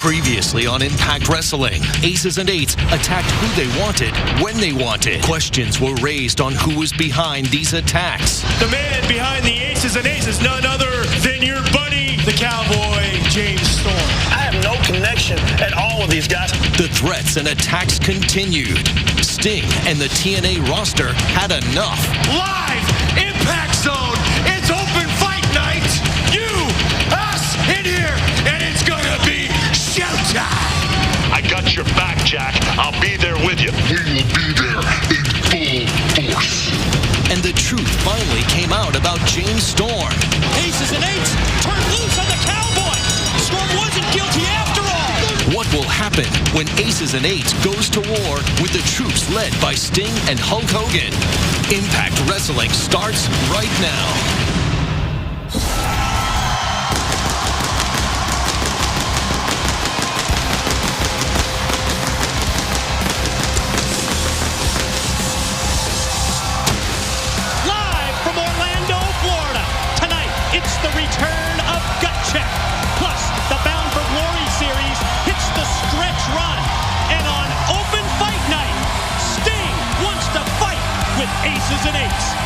Previously on Impact Wrestling, Aces and Eights attacked who they wanted, when they wanted. Questions were raised on who was behind these attacks. The man behind the Aces and Eights is none other than your buddy, the Cowboy, James Storm. I have no connection at all with these guys. The threats and attacks continued. Sting and the TNA roster had enough. Live Impact Zone. It's open fight night. You, us, in here, and it's gonna be showtime. I got your back, Jack. I'll be there with you. We will be there in full force. And the truth finally came out about James Storm. Aces and Eights turned loose on the Cowboy. Storm wasn't guilty after all. What will happen when Aces and Eights goes to war with the troops led by Sting and Hulk Hogan? Impact Wrestling starts right now. It's the return of Gut Check. Plus, the Bound for Glory series hits the stretch run. And on Open Fight Night, Sting wants to fight with Aces and Eights.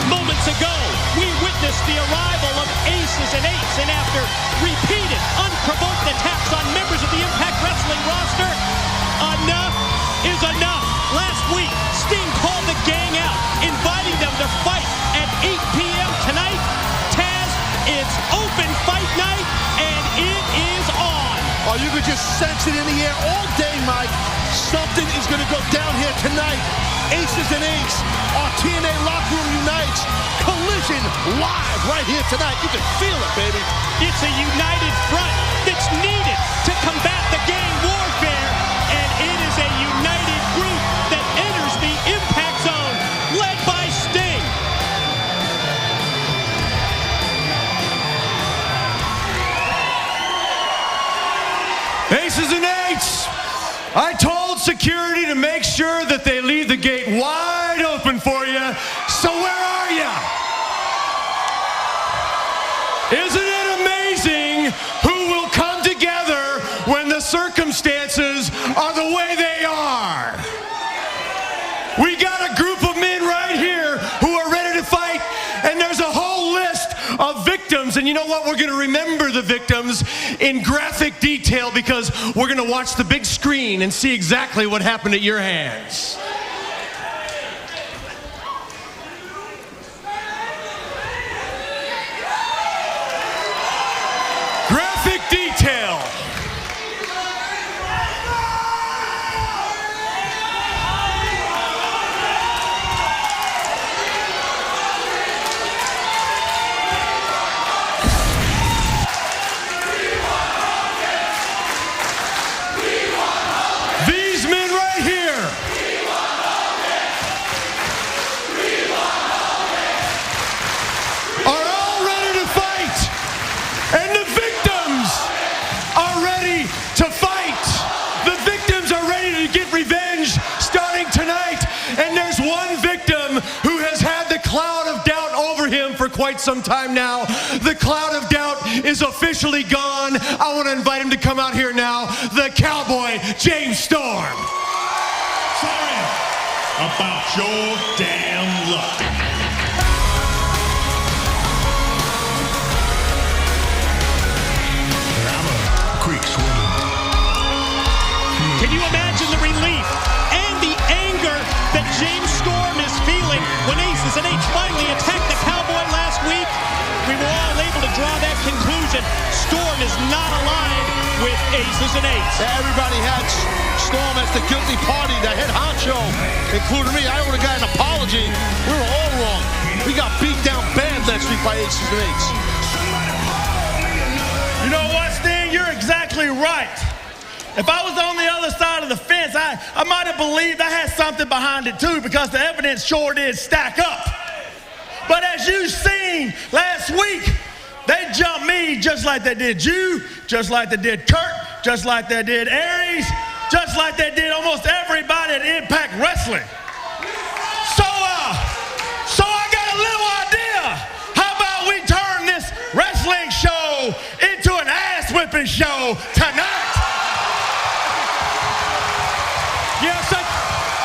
Moments ago, we witnessed the arrival of Aces and Eights, and after repeated, unprovoked attacks on members of the Impact Wrestling roster, enough is enough. Last week, Sting called the gang out, inviting them to fight at 8 p.m. tonight. Taz, it's open fight night, and it is on. Oh, you could just sense it in the air all day, Mike. Something is going to go down here tonight. Aces and Eights, our TNA locker room unites. Collision live right here tonight. You can feel it, baby. It's a united front that's needed to combat the gang warfare, and it is a united group that enters the Impact Zone, led by Sting. Aces and Eights, I told security to make sure that they leave the gate wide open for you. So where are you? Isn't it amazing who will come together when the circumstances are the way they are? We got a group of men right here who are ready to fight, and there's a whole list of victims. And you know what? We're going to remember the victims in graphic detail because we're going to watch the big screen and see exactly what happened at your hands. Graphic detail. These men right here are all ready to fight, and the victims are ready to fight. The victims are ready to get revenge starting tonight, and there's one victim who has had the cloud of doubt over him for quite some time now. The cloud of doubt is officially gone. I want to invite him to come out here now, the Cowboy, James Storm. Sorry about your damn luck. I'm a creek swimmer. Can you imagine the relief and the anger that James Storm is feeling when Aces and Eights finally attacked the Cowboy last week? We were all able to draw that conclusion. Storm is not aligned with Aces and Eights. Everybody had Storm as the guilty party, the head honcho, including me. I owe the guy an apology. We were all wrong. We got beat down bad last week by Aces and Eights. You know what, Sting? You're exactly right. If I was on the other side of the fence, I might have believed I had something behind it too, because the evidence sure did stack up. But as you've seen last week, they jumped me just like they did you, just like they did Kurt, just like they did Aries, just like they did almost everybody at Impact Wrestling. So I got a little idea. How about we turn this wrestling show into an ass-whipping show tonight? Yes,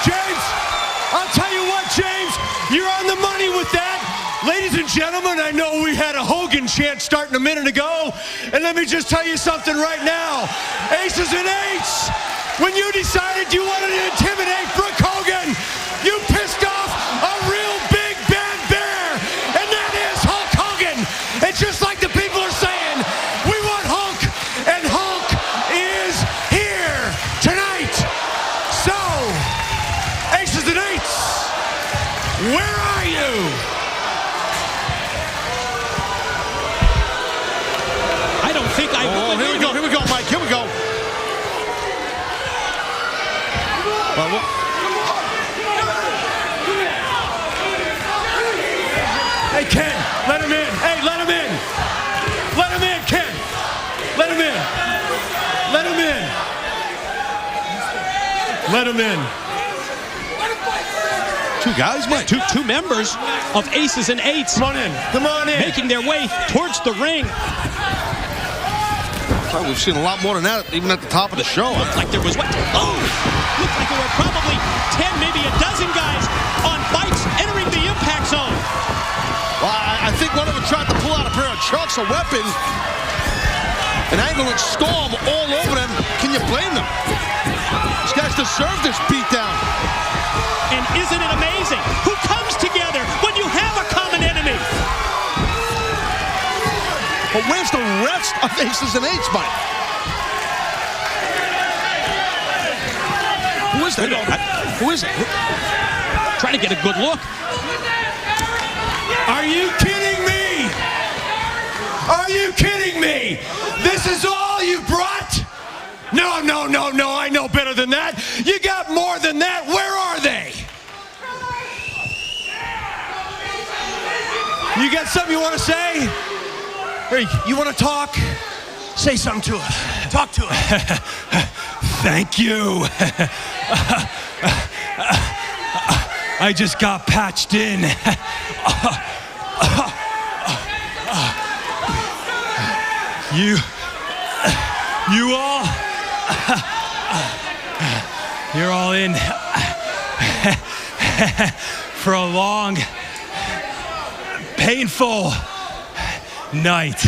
James, I'll tell you what, James, you're on the money with that. Ladies and gentlemen, I know we had a Hogan chant starting a minute ago, and let me just tell you something right now. Aces and Eights, when you decided you wanted to intimidate Brooke Hogan, you pissed off a real big bad bear, and that is Hulk Hogan. And just like the people are saying, we want Hulk, and Hulk is here tonight. So, Aces and Eights, where are you? I don't think I will. Here we go, Mike. Here we go. Hey, Ken, let him in. Hey, let him in. Let him in, Ken. Let him in. Let him in. Let him in. Two guys, Mike. Two members of Aces and Eights. Come on in. Come on in. Making their way towards the ring. Oh, we've seen a lot more than that, even at the top of the show. Looked like there was what? Oh! Looked like there were probably 10, maybe a dozen guys on bikes entering the impact zone. Well, I think one of them tried to pull out a pair of chucks, a weapon, and Angle and Storm all over them. Can you blame them? These guys deserve this beatdown. And isn't it amazing who comes together when you have a common enemy? But where's the rest of Aces and Eights, Mike? Who is that? Who is it? Trying to get a good look. Are you kidding me? Are you kidding me? This is all you brought? No, I know better than that. You got more than that. Where are they? You got something you want to say? Hey, you want to talk? Say something to us. Talk to us. Thank you. I just got patched in. You all, you're all in for a long, painful night.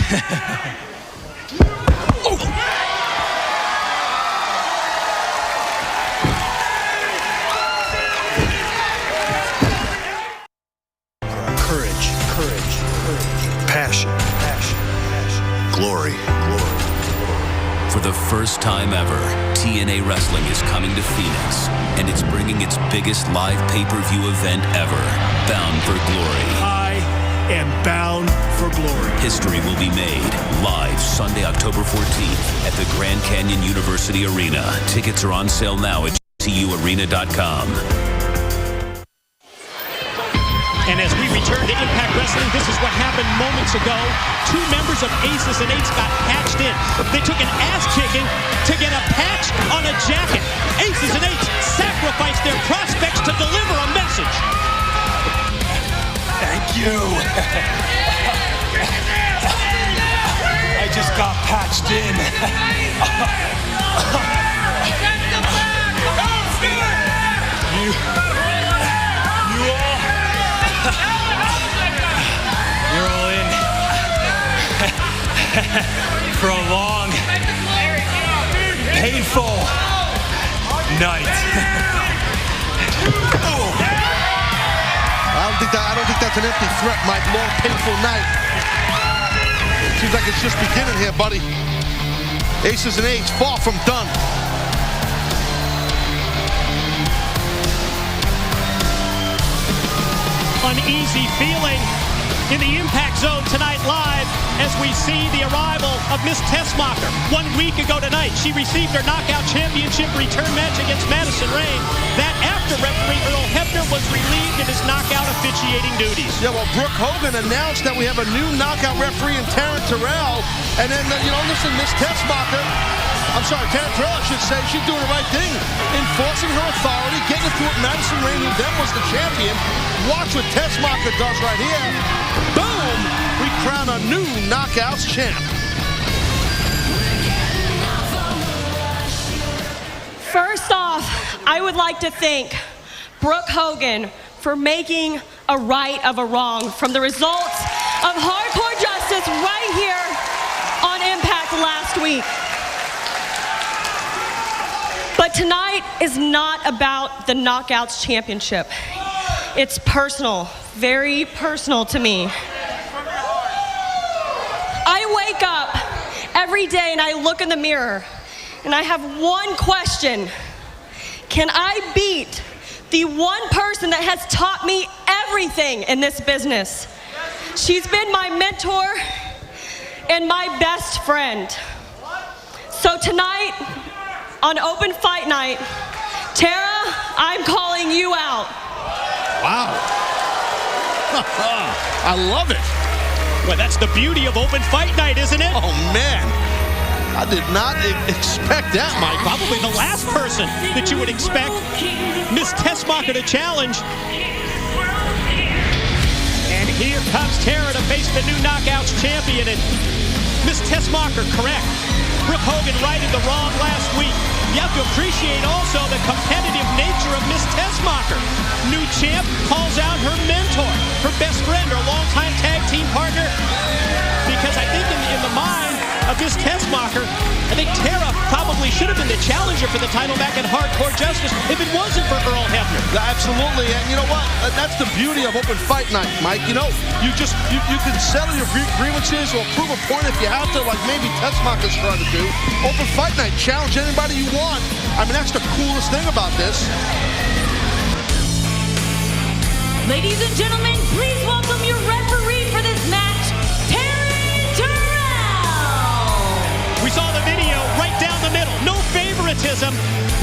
Passion. Glory. For the first time ever, TNA Wrestling is coming to Phoenix, and it's bringing its biggest live pay-per-view event ever, Bound for Glory. I am bound for glory. History will be made live Sunday, October 14th at the Grand Canyon University Arena. Tickets are on sale now at tuarena.com. And as we return to Impact Wrestling, this is what happened moments ago. Two members of Aces and Eights got patched in. They took an ass kicking to get a patch on a jacket. Aces and Eights sacrificed their prospects to deliver a message. Thank you. I just got patched in. You're all in for a long, painful night. I don't think that's an empty threat, Mike. Long, painful night. Seems like it's just beginning here, buddy. Aces and Eights, far from done. Uneasy feeling in the Impact Zone tonight live as we see the arrival of Miss Tessmacher. 1 week ago tonight, she received her Knockout Championship return match against Madison Rain. That after referee Earl Hebner was relieved of his knockout officiating duties. Yeah, well, Brooke Hogan announced that we have a new knockout referee in Taryn Terrell. And then, listen, Miss Tessmacher, Taryn Terrell, I should say, she's doing the right thing. Enforcing her authority, getting it through with Madison Rain, who then was the champion. Watch what Tessmacher does right here. Boom! We crown a new Knockouts champ. First off, I would like to thank Brooke Hogan for making a right of a wrong from the results of Hardcore Justice right here on Impact last week. But tonight is not about the Knockouts Championship. It's personal, very personal to me. I wake up every day and I look in the mirror and I have one question. Can I beat the one person that has taught me everything in this business? She's been my mentor and my best friend. So tonight, on Open Fight Night, Tara, I'm calling you out. Wow. I love it. Well, that's the beauty of Open Fight Night, isn't it? Oh, man. I did not expect that, Mike. Probably the last person that you would expect Miss Tessmacher to challenge. And here comes Tara to face the new Knockouts champion. And Miss Tessmacher, correct. Brooke Hogan righted the wrong last week. You have to appreciate also the competitive nature of Miss Tessmacher. New champ calls out her mentor, her best friend, her longtime tag team partner. Because I think in the mind of Miss Tessmacher, I think Tara probably should have been the challenger for the title back at Hardcore Justice if it wasn't for Earl Hebner. Absolutely, and you know what? That's the beauty of Open Fight Night, Mike. You can settle your grievances or prove a point if you have to, like maybe Tessmacher's trying to do. Open Fight Night, challenge anybody you want. I mean, that's the coolest thing about this. Ladies and gentlemen, please welcome your referee for this match, Taryn Terrell. We saw the video right down the middle. No favoritism,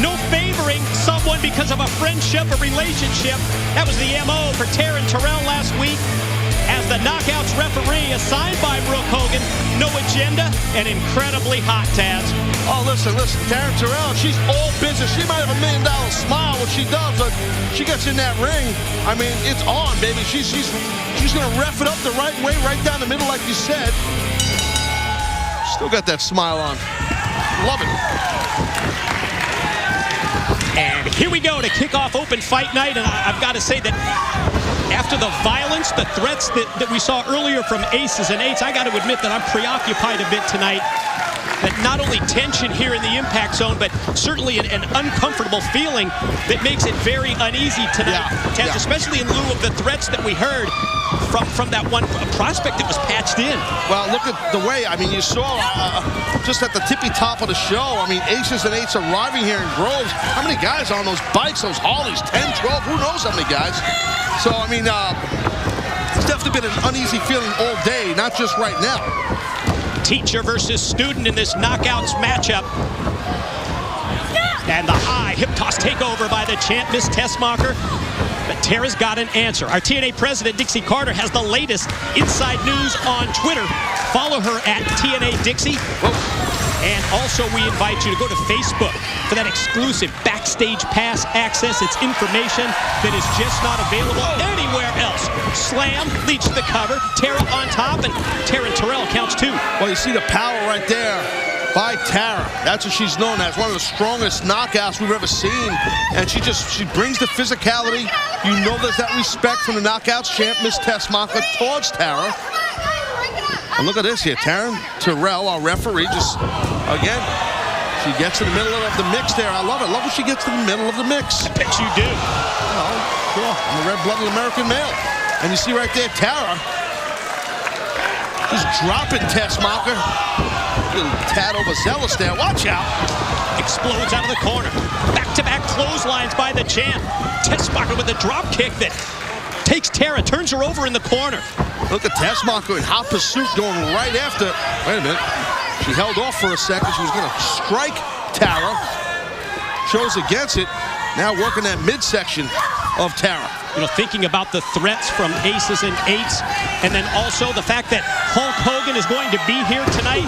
no favoring someone because of a friendship or relationship. That was the MO for Taryn Terrell last week. As the Knockouts referee assigned by Brooke Hogan, no agenda and incredibly hot, Taz. Oh, listen, Taryn Terrell, she's all business. She might have $1 million smile when she does, but she gets in that ring. I mean, it's on, baby. She's gonna ref it up the right way, right down the middle, like you said. Still got that smile on. Love it. And here we go to kick off Open Fight Night, and I've got to say that after the violence, the threats that we saw earlier from Aces and Eights, I got to admit that I'm preoccupied a bit tonight. That not only tension here in the impact zone, but certainly an uncomfortable feeling that makes it very uneasy tonight, Taz, especially in lieu of the threats that we heard from that one prospect that was patched in. Well, look at the way, I mean, you saw just at the tippy top of the show, I mean, Aces and Eights arriving here in Groves. How many guys on those bikes, those Harleys? 10, 12, who knows how many guys? So, I mean, it's definitely been an uneasy feeling all day, not just right now. Teacher versus student in this Knockouts matchup. And the high hip toss takeover by the champ, Miss Tessmacher. But Tara's got an answer. Our TNA president, Dixie Carter, has the latest inside news on Twitter. Follow her at TNA Dixie. And also, we invite you to go to Facebook for that exclusive backstage pass access. It's information that is just not available anywhere else. Slam leads to the cover. Tara on top, and Taryn Terrell counts two. Well, you see the power right there by Tara. That's what she's known as, one of the strongest knockouts we've ever seen. And she brings the physicality. You know there's that respect from the Knockouts champ, Miss Tessmacher, towards Tara. And look at this here, Taryn Terrell, our referee, just, again, she gets in the middle of the mix there. I love it. Love when she gets to the middle of the mix. I bet you do. Well, sure. I'm a red-blooded American male. And you see right there, Tara just dropping Tessmacher. Little tad overzealous there. Watch out. Explodes out of the corner. Back-to-back clotheslines by the champ. Tessmacher with a drop kick that takes Tara, turns her over in the corner. Look at Tessmacher in hot pursuit going right after. Wait a minute. She held off for a second. She was going to strike Tara. Chose against it. Now working that midsection of Tara. You know, thinking about the threats from aces and eights, and then also the fact that Hulk Hogan is going to be here tonight.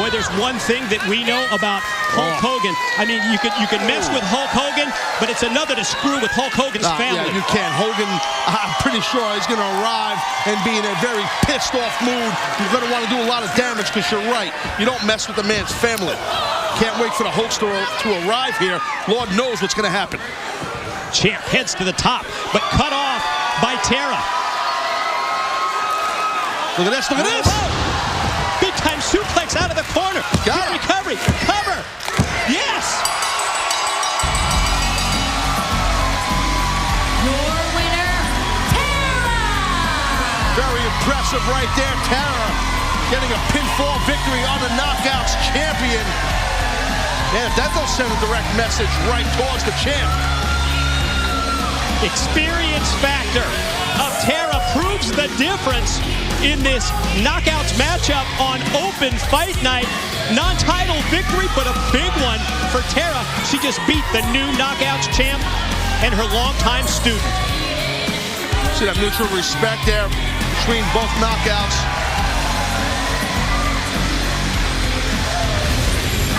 Boy, there's one thing that we know about Hulk Hogan. I mean, you can mess with Hulk Hogan, but it's another to screw with Hulk Hogan's family. Yeah, you can. Hogan, I'm pretty sure he's going to arrive and be in a very pissed off mood. You're going to want to do a lot of damage because you're right. You don't mess with the man's family. Can't wait for the Hulkster to arrive here. Lord knows what's going to happen. Champ heads to the top, but cut off by Tara. Look at this, look at this. Big time suplex out of the corner. Got it. Recovery, cover. Yes. Your winner, Tara. Very impressive right there, Tara. Getting a pinfall victory on the Knockouts champion. Man, that don't send a direct message right towards the champ. Experience factor of Tara proves the difference in this Knockouts matchup on Open Fight Night. Non-title victory, but a big one for Tara. She just beat the new Knockouts champ and her longtime student. See that mutual respect there between both Knockouts.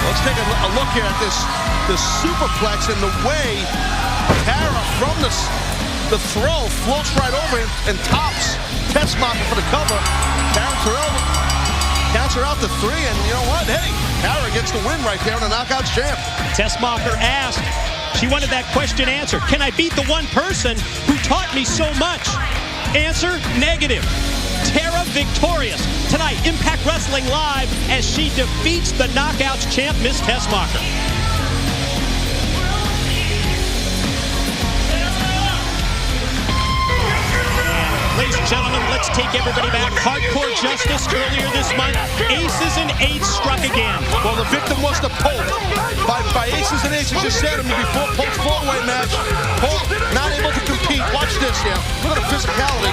Let's take a look here at this superplex and the way Tara from the throw floats right over and tops Tessmacher for the cover. Counts her out to 3, and you know what? Hey, Tara gets the win right there on the Knockouts champ. Tessmacher asked, she wanted that question answered. Can I beat the one person who taught me so much? Answer, negative. Tara victorious tonight, Impact Wrestling Live, as she defeats the Knockouts champ, Miss Tessmacher. Ladies and gentlemen, let's take everybody back. Hardcore Justice earlier this month. Aces and eights struck again. Well, the victim was the Pope. By Aces and Eights, as you said to me before, Pope's four-way match. Pope not able to compete. Watch this here. Look at the physicality.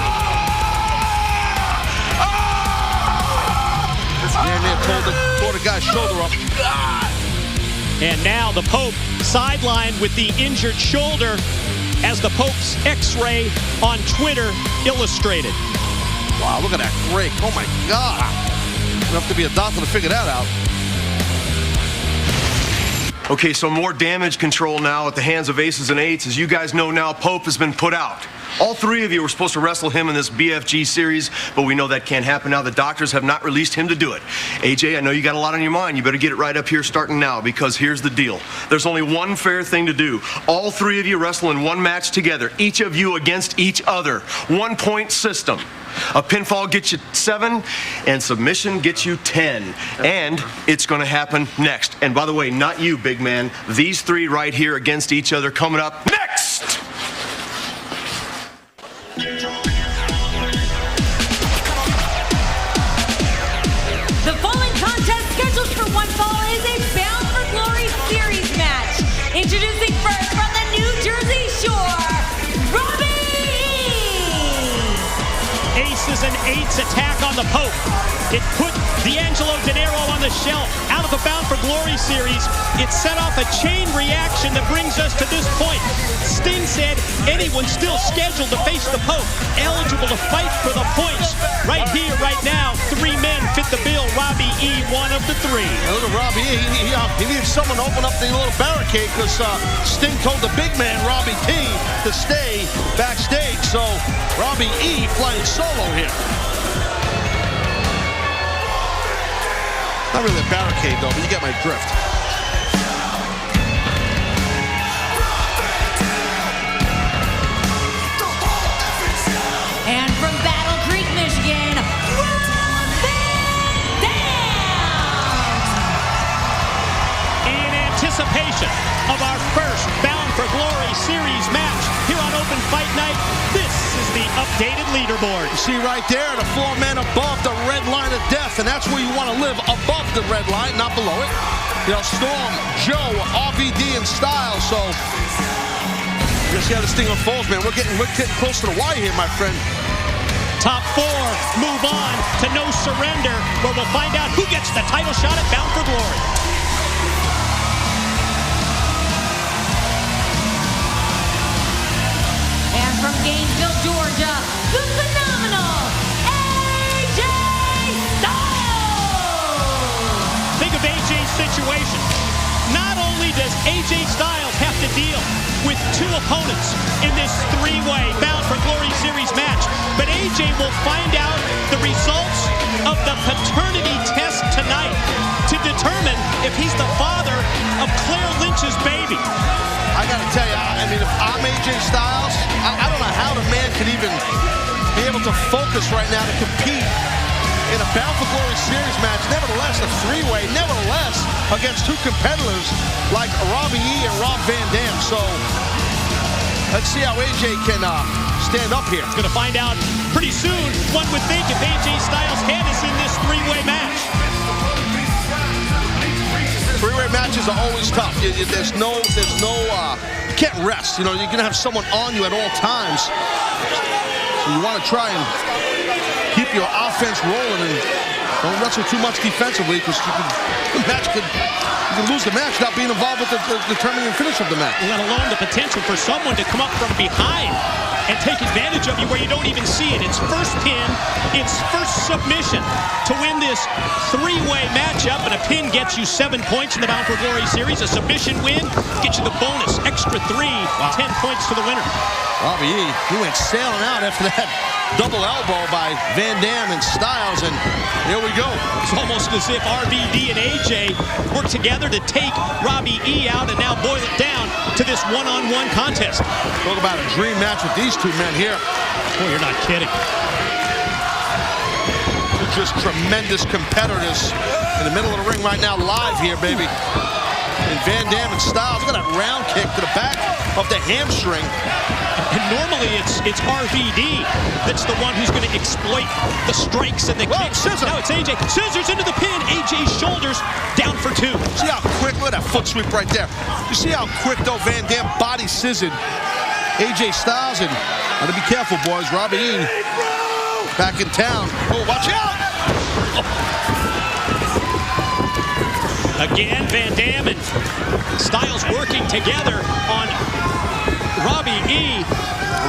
Tore the guy's shoulder up. And now the Pope sidelined with the injured shoulder, as the Pope's X-ray on Twitter illustrated. Wow, look at that break. Oh, my God. You have to be a doctor to figure that out. Okay, so more damage control now at the hands of Aces and Eights. As you guys know now, Pope has been put out. All 3 of you were supposed to wrestle him in this BFG series, but we know that can't happen now. The doctors have not released him to do it. AJ, I know you got a lot on your mind. You better get it right up here starting now, because here's the deal. There's only one fair thing to do. All 3 of you wrestle in one match together, each of you against each other. 1-point system. A pinfall gets you 7, and submission gets you 10. And it's going to happen next. And by the way, not you, big man. These 3 right here against each other coming up next. The following contest scheduled for one fall is a Bound for Glory series match. Introducing first from the New Jersey Shore, Robbie E. Aces and Eights attack on the Pope. It put D'Angelo Dinero on the shelf out of the Bound for Glory series. It set off a chain reaction that brings us to this point. Sting said anyone still scheduled to face the Pope, eligible to fight for the points. Right here, right now, 3 men fit the bill. Robbie E, one of the 3. Now look at Robbie E. He needs someone to open up the little barricade, because Sting told the big man, Robbie T, to stay backstage. So Robbie E flying solo here. Not really a barricade, though, but you get my drift. And from Battle Creek, Michigan, Rob Van Dam! In anticipation of our first Bound for Glory series match here on Open Fight Night, this is the updated leaderboard. You see right there, the 4 men above the red line of death, and that's where you want to live, above the red line, not below it. You know, Storm, Joe, RVD, and Styles. So Let's see how this thing unfolds, man. We're getting close to the wire here, my friend. Top 4 move on to No Surrender, where we'll find out who gets the title shot at Bound for Glory. And from Gainesville, Georgia, the phenomenal AJ Styles! Think of AJ's situation. Not only does AJ Styles have to deal with 2 opponents in this 3-way Bound for Glory Series match, but AJ will find out the results of the paternity test tonight to determine if he's the father of Claire Lynch's baby. I gotta tell you, I mean, if I'm AJ Styles, I don't know how the man could even be able to focus right now to compete in a Bound for Glory Series match. Nevertheless, a 3-way, nevertheless, against 2 competitors like Robbie E. and Rob Van Dam. So, let's see how AJ can stand up here. Going to find out pretty soon, one would think, if AJ Styles' head is in this 3-way match. 3-way matches are always tough. There's no, you can't rest. You know, you're going to have someone on you at all times. So you want to try and keep your offense rolling and don't wrestle too much defensively, because you can lose the match without being involved with the determining finish of the match. Let alone the potential for someone to come up from behind and take advantage of you where you don't even see it. It's first pin, it's first submission to win this 3-way matchup, and a pin gets you 7 points in the Bound for Glory Series. A submission win gets you the bonus, extra 3, 10 points to the winner. Robbie E., he went sailing out after that double elbow by Van Dam and Styles, and here we go. It's almost as if RVD and AJ worked together to take Robbie E. out and now boil it down to this one-on-one contest. Talk about a dream match with these 2 men here. Boy, you're not kidding. Just tremendous competitors in the middle of the ring right now, live here, baby. And Van Dam and Styles, look at that round kick to the back of the hamstring. And normally it's RVD that's the one who's going to exploit the strikes and the kicks. Scissor. Now it's AJ. Scissors into the pin. AJ's shoulders down for 2. See how quick, look at that foot sweep right there. You see how quick, though, Van Dam body scissored AJ Styles, and gotta be careful, boys. Robbie E. back in town. Oh, watch out! Again, Van Dam and Styles working together on Robbie E.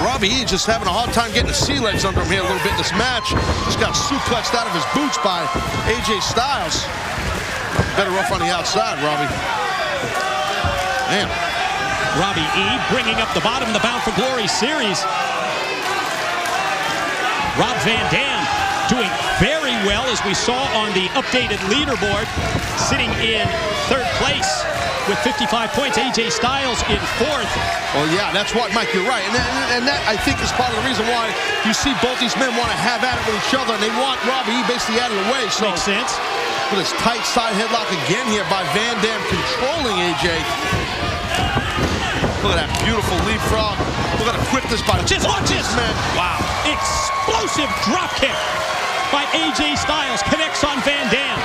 Robbie E. just having a hard time getting the sea legs under him here a little bit in this match. Just got suplexed out of his boots by AJ Styles. Better off on the outside, Robbie. Man. Robbie E. bringing up the bottom of the Bound for Glory Series. Rob Van Dam doing very well, as we saw on the updated leaderboard, sitting in 3rd place with 55 points. AJ Styles in 4th. Well, yeah, that's what, Mike, you're right. And that, I think, is part of the reason why you see both these men want to have at it with each other, and they want Robbie E. basically out of the way. So, makes sense. With his tight side headlock again here by Van Dam, controlling AJ. Look at that beautiful leapfrog. Look at the quickness by watch this, man. Wow. Explosive drop kick by AJ Styles, connects on Van Dam.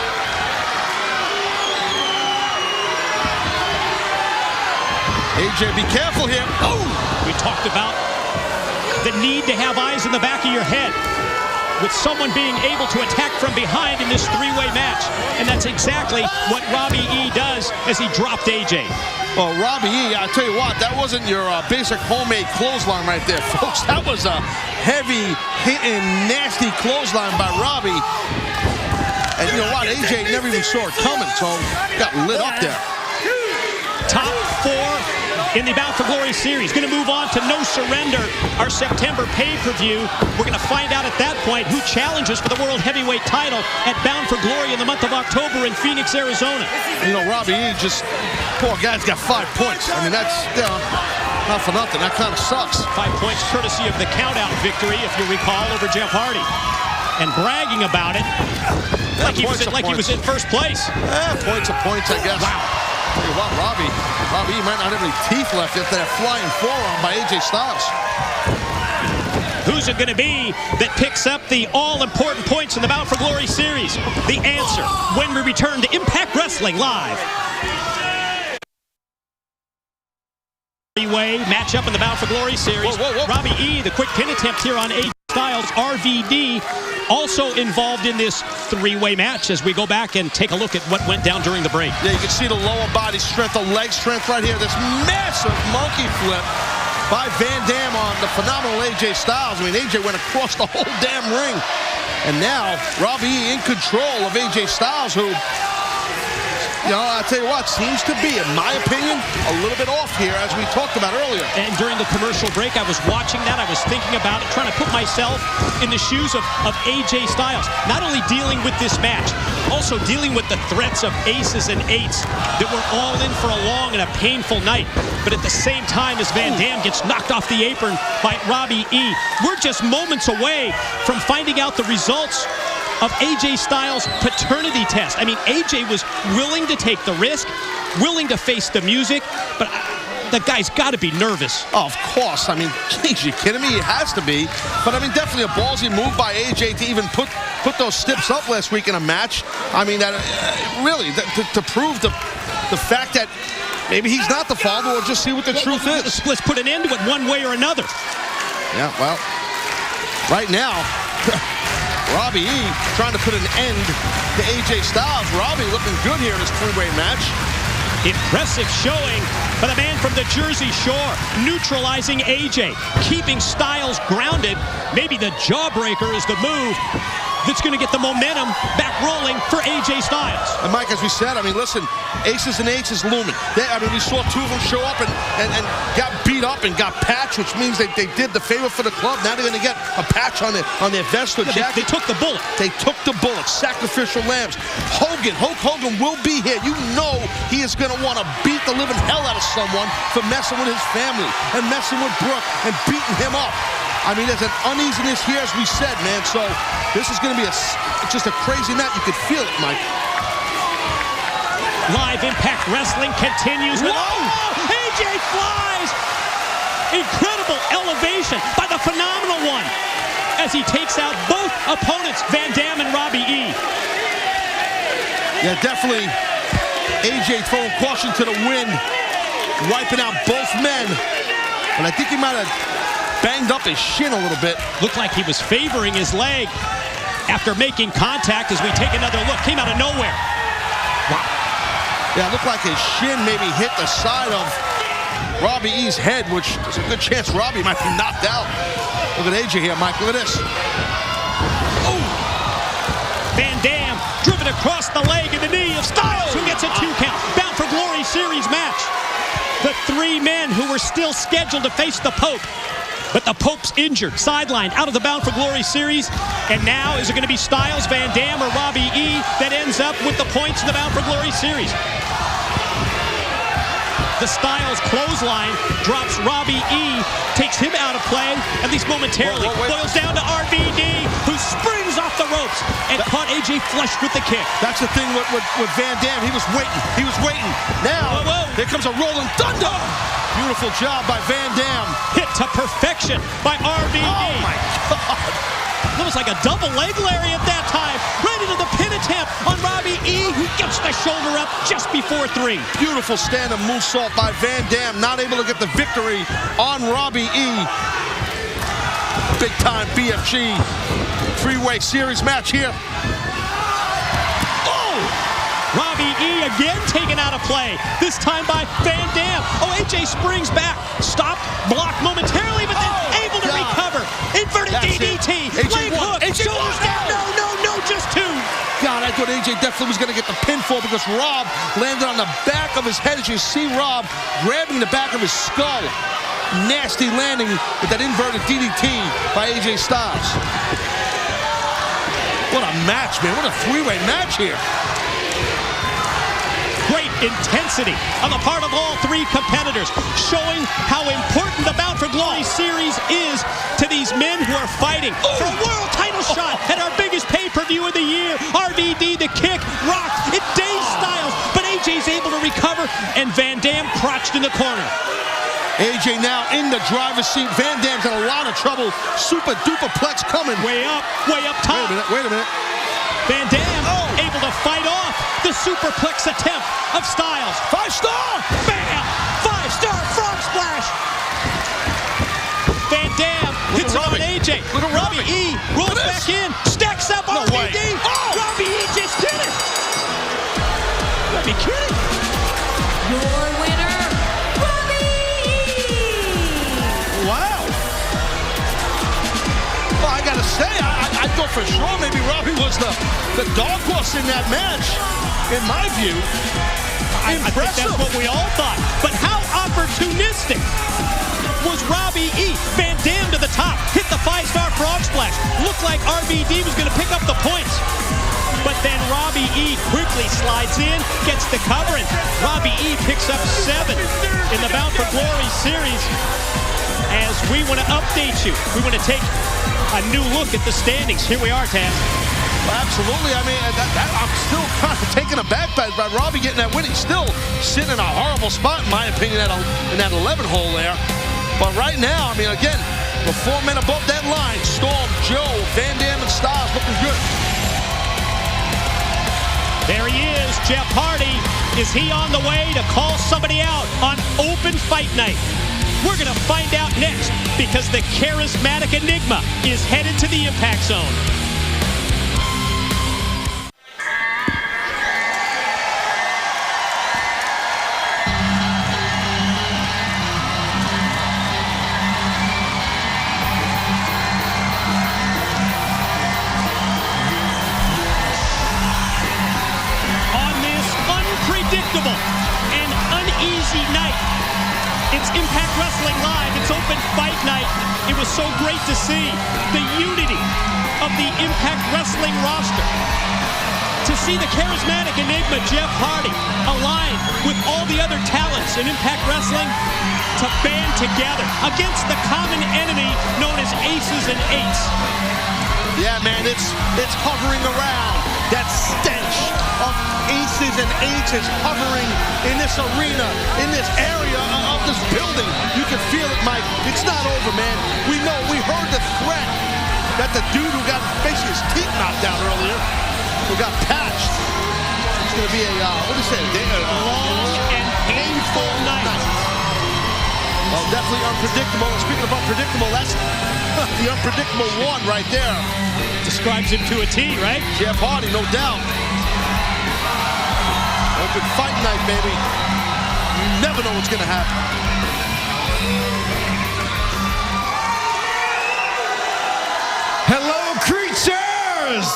AJ, be careful here. Oh! We talked about the need to have eyes in the back of your head with someone being able to attack from behind in this 3-way match. And that's exactly what Robbie E. does as he dropped AJ. Well, Robbie E., I tell you what, that wasn't your basic homemade clothesline right there, folks. That was a heavy, hitting, nasty clothesline by Robbie. And you know what? AJ never even saw it coming, so got lit up there. Top 4 in the Bound for Glory Series. Going to move on to No Surrender, our September pay-per-view. We're going to find out at that point who challenges for the World Heavyweight title at Bound for Glory in the month of October in Phoenix, Arizona. You know, Robbie E. just, poor guy's got 5 points. I mean, that's, you know, not for nothing. That kind of sucks. 5 points courtesy of the count-out victory, if you recall, over Jeff Hardy. And bragging about it like he was in first place. Points are points, I guess. Wow. Tell you what, Robbie might not have any teeth left after that flying forearm by AJ Styles. Who's it going to be that picks up the all-important points in the Bound for Glory Series? The answer when we return to Impact Wrestling Live. Three-way matchup in the Bound for Glory series. Robbie E., the quick pin attempt here on AJ Styles. RVD also involved in this three-way match as we go back and take a look at what went down during the break. Yeah, you can see the lower body strength, the leg strength right here. This massive monkey flip by Van Dam on the phenomenal AJ Styles. I mean, AJ went across the whole damn ring. And now, Robbie E. in control of AJ Styles, who, you know, I'll tell you what, seems to be, in my opinion, a little bit off here, as we talked about earlier. And during the commercial break, I was watching that. I was thinking about it, trying to put myself in the shoes of AJ Styles. Not only dealing with this match, also dealing with the threats of aces and eights that were all in for a long and a painful night. But at the same time, as Van Dam gets knocked off the apron by Robbie E., we're just moments away from finding out the results of AJ Styles' paternity test. I mean, AJ was willing to take the risk, willing to face the music, but the guy's got to be nervous. Oh, of course. I mean, geez, you kidding me? It has to be. But I mean, definitely a ballsy move by AJ to even put those steps up last week in a match. I mean, that really to prove the fact that maybe he's not the father, or just see what the truth is. Let's put an end to it one way or another. Yeah, well, right now, Robbie E. trying to put an end to AJ Styles. Robbie looking good here in this three-way match. Impressive showing by the man from the Jersey Shore, neutralizing AJ, keeping Styles grounded. Maybe the jawbreaker is the move that's going to get the momentum back rolling for AJ Styles. And Mike, as we said, I mean, listen, aces and eights is looming. I mean, we saw two of them show up and got beat up and got patched, which means they did the favor for the club. Now they're going to get a patch on their vest or jacket. They took the bullet. They took the bullet. Sacrificial lambs. Hulk Hogan will be here. You know he is going to want to beat the living hell out of someone for messing with his family and messing with Brooke and beating him up. I mean, there's an uneasiness here, as we said, man. So this is going to be just a crazy night. You could feel it, Mike. Live Impact Wrestling continues. AJ flies! Incredible elevation by the phenomenal one as he takes out both opponents, Van Dam and Robbie E. Yeah, definitely AJ throwing caution to the wind, wiping out both men. And I think he might have banged up his shin a little bit. Looked like he was favoring his leg after making contact. As we take another look, came out of nowhere. Wow. Yeah, it looked like his shin maybe hit the side of Robbie E.'s head, which there's a good chance Robbie might be knocked out. Look at AJ here, Mike. Look at this. Oh! Van Dam driven across the leg and the knee of Styles, who gets a 2 count. Bound for Glory series match. The three men who were still scheduled to face the Pope. But the Pope's injured, sidelined, out of the Bound for Glory series. And now, is it going to be Styles, Van Dam, or Robbie E. that ends up with the points in the Bound for Glory series? The Styles clothesline drops Robbie E., takes him out of play, at least momentarily. Boils down to RVD, who springs off the ropes and caught AJ flush with the kick. That's the thing with Van Dam. He was waiting. He was waiting. Now, here comes a rolling thunder. Beautiful job by Van Dam. Hit to perfection by RVD. Oh, my God. It was like a double leg lariat that time. Right into the pin attempt on Robbie E., who gets the shoulder up just before 3. Beautiful stand-up moonsault by Van Dam. Not able to get the victory on Robbie E. Big-time BFG three-way series match here. Robbie E. again taken out of play, this time by Van Dam. Oh, AJ springs back, stopped, blocked momentarily, but then able to recover. Inverted DDT, leg hook, shoulders down, no, just 2. God, I thought AJ definitely was going to get the pinfall because Rob landed on the back of his head. As you see Rob grabbing the back of his skull. Nasty landing with that inverted DDT by AJ Styles. What a match, man. What a three-way match here. Great intensity on the part of all 3 competitors, showing how important the Bound for Glory series is to these men who are fighting for a world title shot at our biggest pay-per-view of the year. RVD, the kick, rocked, it dazed Styles, but AJ's able to recover, and Van Dam crouched in the corner. AJ now in the driver's seat. Van Dam's in a lot of trouble. Super duper plex coming. Way up top. Wait a minute. Van Dam able to fight off the superplex attempt of Styles. 5-star! Bam! 5-star frog splash! AJ. Look at Robbie E. rolls back in, stacks up No RVD. way. Oh! Robbie E. just did it. Gotta be kidding. Your winner, Robbie E. Wow. Well, I gotta say, I thought for sure maybe Robbie was the dog horse in that match, in my view. I think that's what we all thought. But how opportunistic was Robbie E. Van Dam to the top, hit the 5-star frog splash. Looked like RVD was going to pick up the points. But then Robbie E. quickly slides in, gets the cover, and Robbie E. picks up 7 in the Bound for Glory series. As we want to update you, we want to take a new look at the standings. Here we are, Taz. Absolutely. I mean, I'm still kind of taken aback by Robbie getting that win. He's still sitting in a horrible spot, in my opinion, in that 11 hole there. But right now, I mean, again, the 4 men above that line, Storm, Joe, Van Dam, and Styles looking good. There he is, Jeff Hardy. Is he on the way to call somebody out on open fight night? We're going to find out next, because the charismatic Enigma is headed to the Impact Zone. And uneasy night. It's Impact Wrestling Live. It's open fight night. It was so great to see the unity of the Impact Wrestling roster. To see the charismatic Enigma Jeff Hardy aligned with all the other talents in Impact Wrestling to band together against the common enemy known as Aces and Eights. Yeah, man, it's hovering around. That stench of Aces and Eights is hovering in this arena, in this area of this building. You can feel it, Mike. It's not over, man. We know, we heard the threat that the dude who got basically his teeth knocked out earlier, who got patched, it's going to be a, what do you say, a long and painful night. Well, definitely unpredictable. And speaking of unpredictable, that's the unpredictable one right there. Describes him to a T, right? Jeff Hardy, no doubt. Open fight night, baby. You never know what's going to happen. Hello, creatures!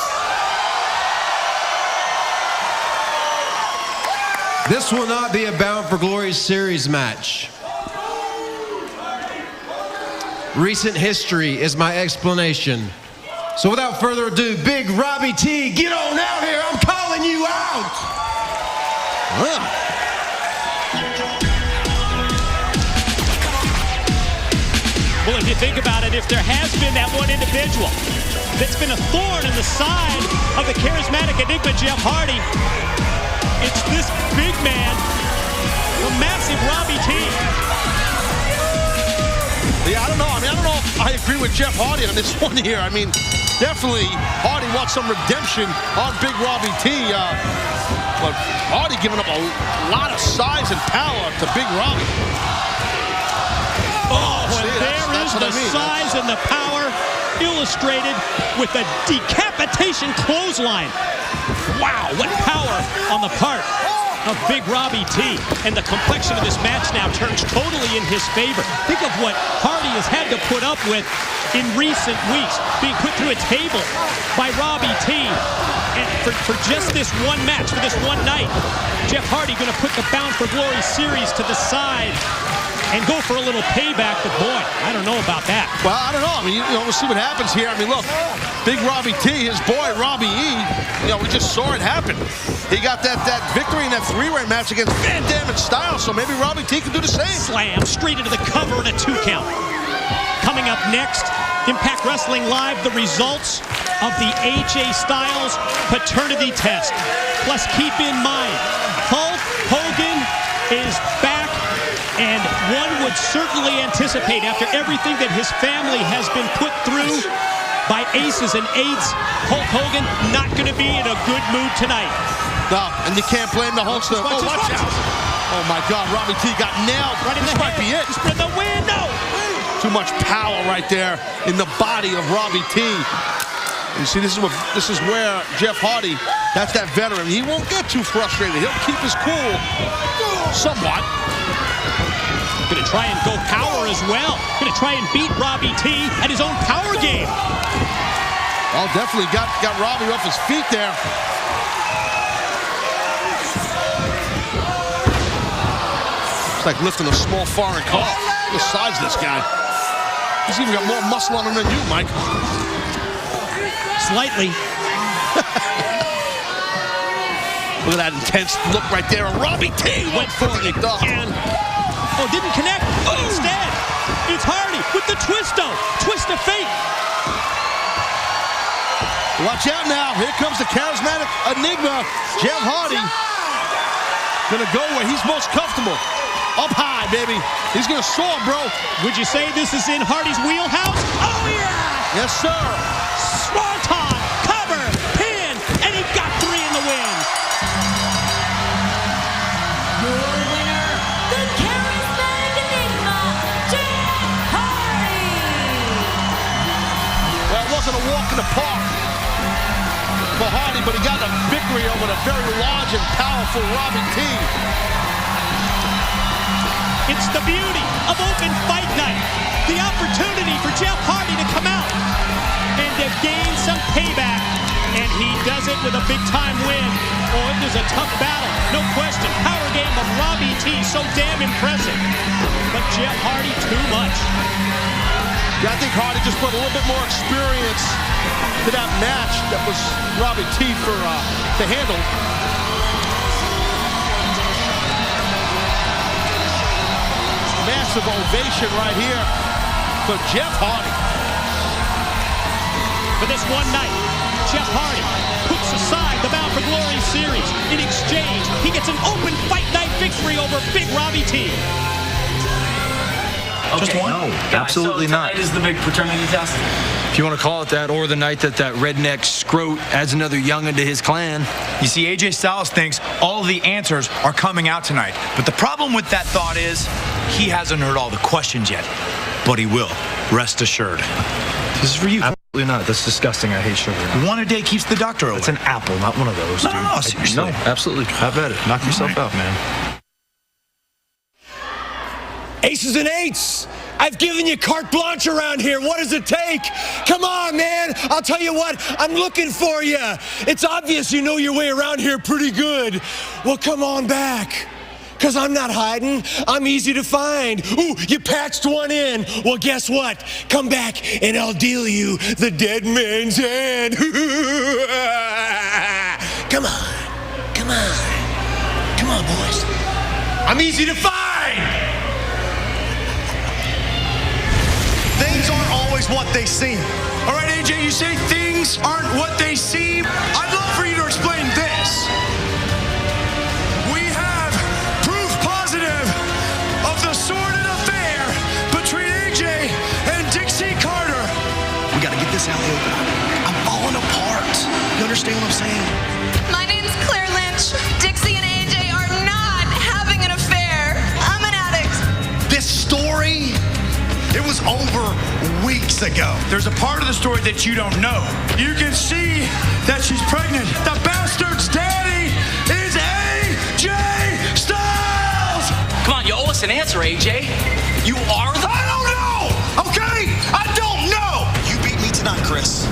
This will not be a Bound for Glory series match. Recent history is my explanation. So without further ado, Big Robbie T, get on out here. I'm calling you out. Well, if you think about it, if there has been that one individual that's been a thorn in the side of the charismatic Enigma Jeff Hardy, it's this big man, the massive Robbie T. Yeah, I don't know. I don't know if I agree with Jeff Hardy on this one here. I mean, definitely Hardy wants some redemption on Big Robbie T. But Hardy giving up a lot of size and power to Big Robbie. There is the size and the power illustrated with a decapitation clothesline. Wow, what power on the part of Big Robbie T. And the complexion of this match now turns totally in his favor. Think of what Hardy has had to put up with in recent weeks, being put through a table by Robbie T. And for just this one match, for this one night, Jeff Hardy going to put the Bound for Glory series to the side and go for a little payback, but boy, I don't know about that. Well, I don't know. I mean, we'll see what happens here. I mean, look, Big Robbie T, his boy Robbie E, we just saw it happen. He got that victory in that 3-way match against Van Dam and Styles, so maybe Robbie T can do the same. Slam straight into the cover and a 2 count. Coming up next, Impact Wrestling Live, the results of the AJ Styles paternity test. Plus, keep in mind, Hulk Hogan is back, and one would certainly anticipate, after everything that his family has been put through by Aces and Eights, Hulk Hogan not going to be in a good mood tonight. No, and you can't blame the Hulkster. Oh, watch out. Oh, my God, Robbie T got nailed. Right in this the might head. be it. He's for the win. No. Too much power right there in the body of Robbie T. You see, this is where Jeff Hardy, that's that veteran. He won't get too frustrated. He'll keep his cool somewhat. Gonna try and go power as well. Gonna try and beat Robbie T at his own power game. Oh, definitely got Robbie off his feet there. It's like lifting a small foreign car. The size of this guy. He's even got more muscle on him than you, Mike. Slightly. Look at that intense look right there. And Robbie T went for it again. Oh, didn't connect. Instead, it's Hardy with the twist of fate. Watch out now. Here comes the charismatic enigma, Jeff Hardy. Gonna go where he's most comfortable. Up high, baby. He's gonna soar, bro. Would you say this is in Hardy's wheelhouse? Oh, yeah! Yes, sir. Swanton, cover, pin, and he got 3 in the win. Your winner, the charismatic enigma, Jeff Hardy. Well, it wasn't a walk in the park for Hardy, but he got a victory over the very large and powerful Robbie T. It's the beauty of open fight night. The opportunity for Jeff Hardy to come out and to gain some payback. And he does it with a big-time win. Oh, it was a tough battle, no question. Power game of Robbie T, so damn impressive. But Jeff Hardy, too much. Yeah, I think Hardy just put a little bit more experience to that match that was Robbie T to handle. Massive ovation right here for Jeff Hardy. For this one night, Jeff Hardy puts aside the Bound for Glory series. In exchange, he gets an open fight night victory over Big Robbie T. Okay. Just one? No, absolutely so not. Tonight is the big paternity test. If you want to call it that, or the night that redneck scrote adds another young'un to his clan. You see, AJ Styles thinks all of the answers are coming out tonight. But the problem with that thought is he hasn't heard all the questions yet. But he will. Rest assured. This is for you. Absolutely not. That's disgusting. I hate sugar. One a day keeps the doctor away. It's an apple, not one of those, dude. No, seriously. No, absolutely. Have at it. Knock yourself out, man. Aces and eights. I've given you carte blanche around here. What does it take? Come on, man. I'll tell you what, I'm looking for you. It's obvious you know your way around here pretty good. Well, come on back. Because I'm not hiding. I'm easy to find. Ooh, you patched one in. Well, guess what? Come back and I'll deal you the dead man's hand. Come on. Come on. Come on, boys. I'm easy to find. Things aren't always what they seem. All right, AJ, you say things aren't what they seem. I'd love for you to explain this. We have proof positive of the sordid affair between AJ and Dixie Carter. We gotta get this out in the open. I'm falling apart. You understand what I'm saying? My name's Claire Lynch. Dixie and AJ are not having an affair. I'm an addict. This story, it was over weeks ago. There's a part of the story that you don't know. You can see that she's pregnant. The bastard's daddy is AJ Styles! Come on, you owe us an answer, AJ. You are the... I don't know! Okay? I don't know! You beat me tonight, Chris.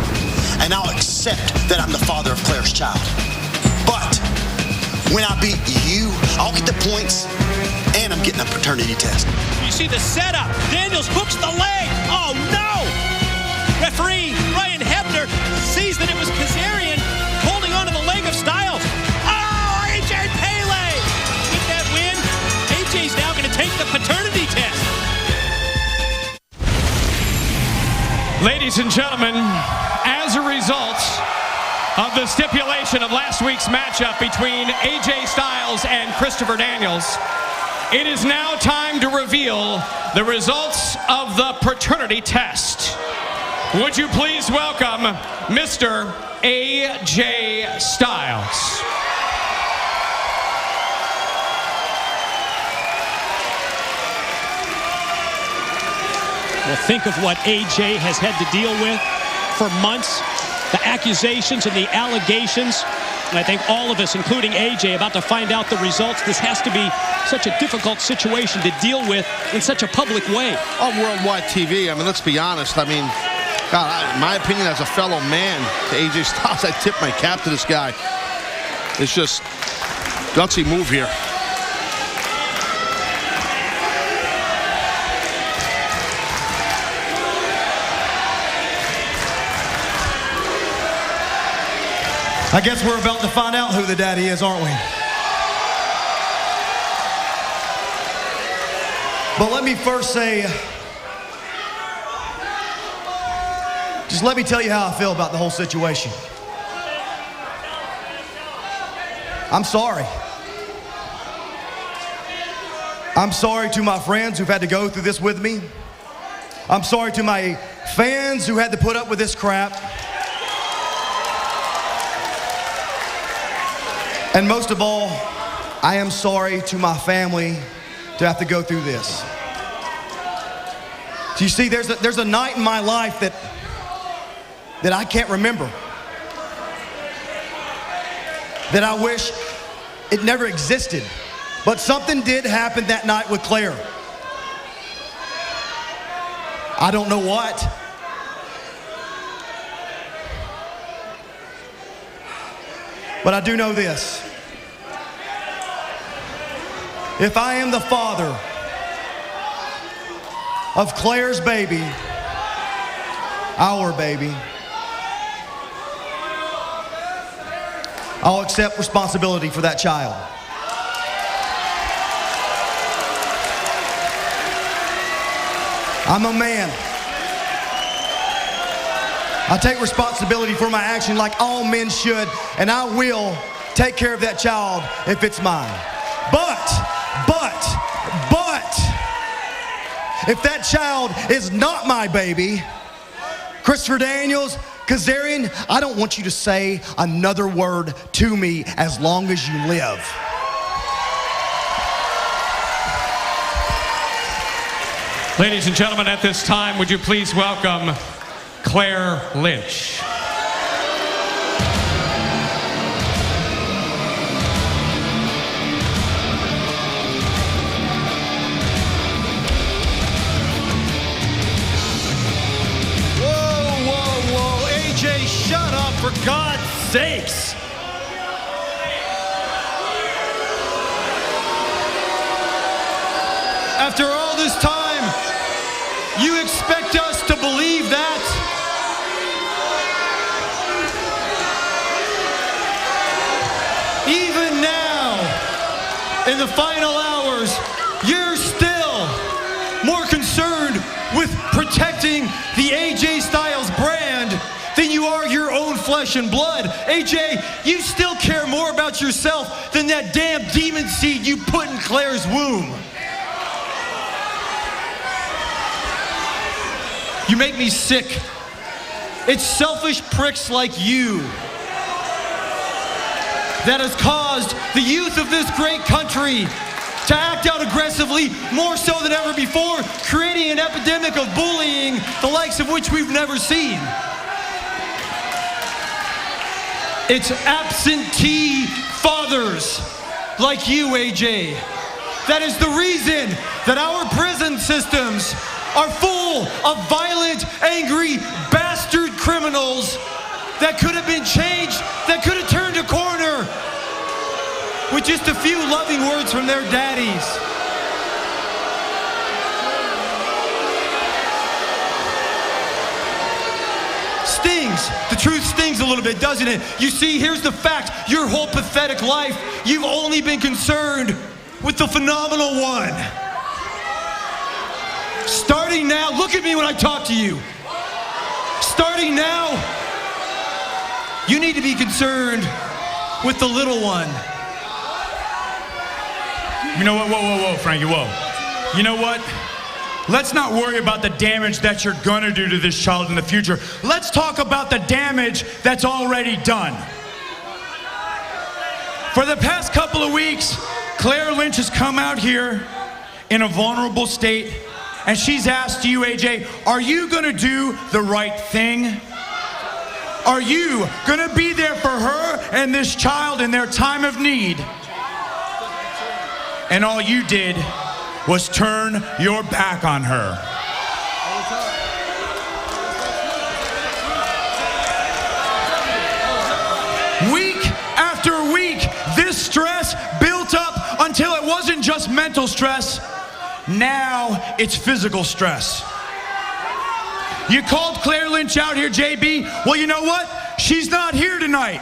And I'll accept that I'm the father of Claire's child. But when I beat you, I'll get the points and I'm getting a paternity test. You see the setup. Daniels hooks the leg. Oh, no! Referee Ryan Hebner sees that it was Kazarian holding onto the leg of Styles. Oh, AJ Pele! With that win, AJ's now going to take the paternity test. Ladies and gentlemen, as a result of the stipulation of last week's matchup between AJ Styles and Christopher Daniels, it is now time to reveal the results of the paternity test. Would you please welcome Mr. AJ Styles. Well, think of what AJ has had to deal with for months. The accusations and the allegations. And I think all of us, including AJ, about to find out the results. This has to be such a difficult situation to deal with in such a public way. On worldwide TV, I mean, let's be honest. I mean, God, in my opinion, as a fellow man to AJ Styles, I tip my cap to this guy. It's just gutsy move here. I guess we're about to find out who the daddy is, aren't we? But let me first say, just let me tell you how I feel about the whole situation. I'm sorry. I'm sorry to my friends who've had to go through this with me. I'm sorry to my fans who had to put up with this crap. And most of all, I am sorry to my family to have to go through this. So you see, there's a night in my life that I can't remember. That I wish it never existed. But something did happen that night with Claire. I don't know what. But I do know this. If I am the father of Claire's baby, our baby, I'll accept responsibility for that child. I'm a man. I take responsibility for my action like all men should, and I will take care of that child if it's mine. But, if that child is not my baby, Christopher Daniels, Kazarian, I don't want you to say another word to me as long as you live. Ladies and gentlemen, at this time, would you please welcome Claire Lynch. Whoa, AJ, shut up, for God's sakes. After all this time, you expect us to believe that? Even now, in the final hours, you're still more concerned with protecting the AJ Styles brand than you are your own flesh and blood. AJ, you still care more about yourself than that damn demon seed you put in Claire's womb. You make me sick. It's selfish pricks like you that has caused the youth of this great country to act out aggressively, more so than ever before, creating an epidemic of bullying, the likes of which we've never seen. It's absentee fathers like you, AJ. That is the reason that our prison systems are full of violent, angry, bastard criminals that could have been changed, that could have turned a corner with just a few loving words from their daddies. Stings. The truth stings a little bit, doesn't it? You see, here's the fact. Your whole pathetic life, you've only been concerned with the phenomenal one. Starting now, look at me when I talk to you. Starting now, you need to be concerned with the little one. You know what? Whoa, Frankie, whoa. You know what? Let's not worry about the damage that you're gonna do to this child in the future. Let's talk about the damage that's already done. For the past couple of weeks, Claire Lynch has come out here in a vulnerable state and she's asked you, AJ, are you going to do the right thing? Are you going to be there for her and this child in their time of need? And all you did was turn your back on her. Week after week, this stress built up until it wasn't just mental stress. Now it's physical stress. You called Claire Lynch out here, JB. Well, you know what? She's not here tonight.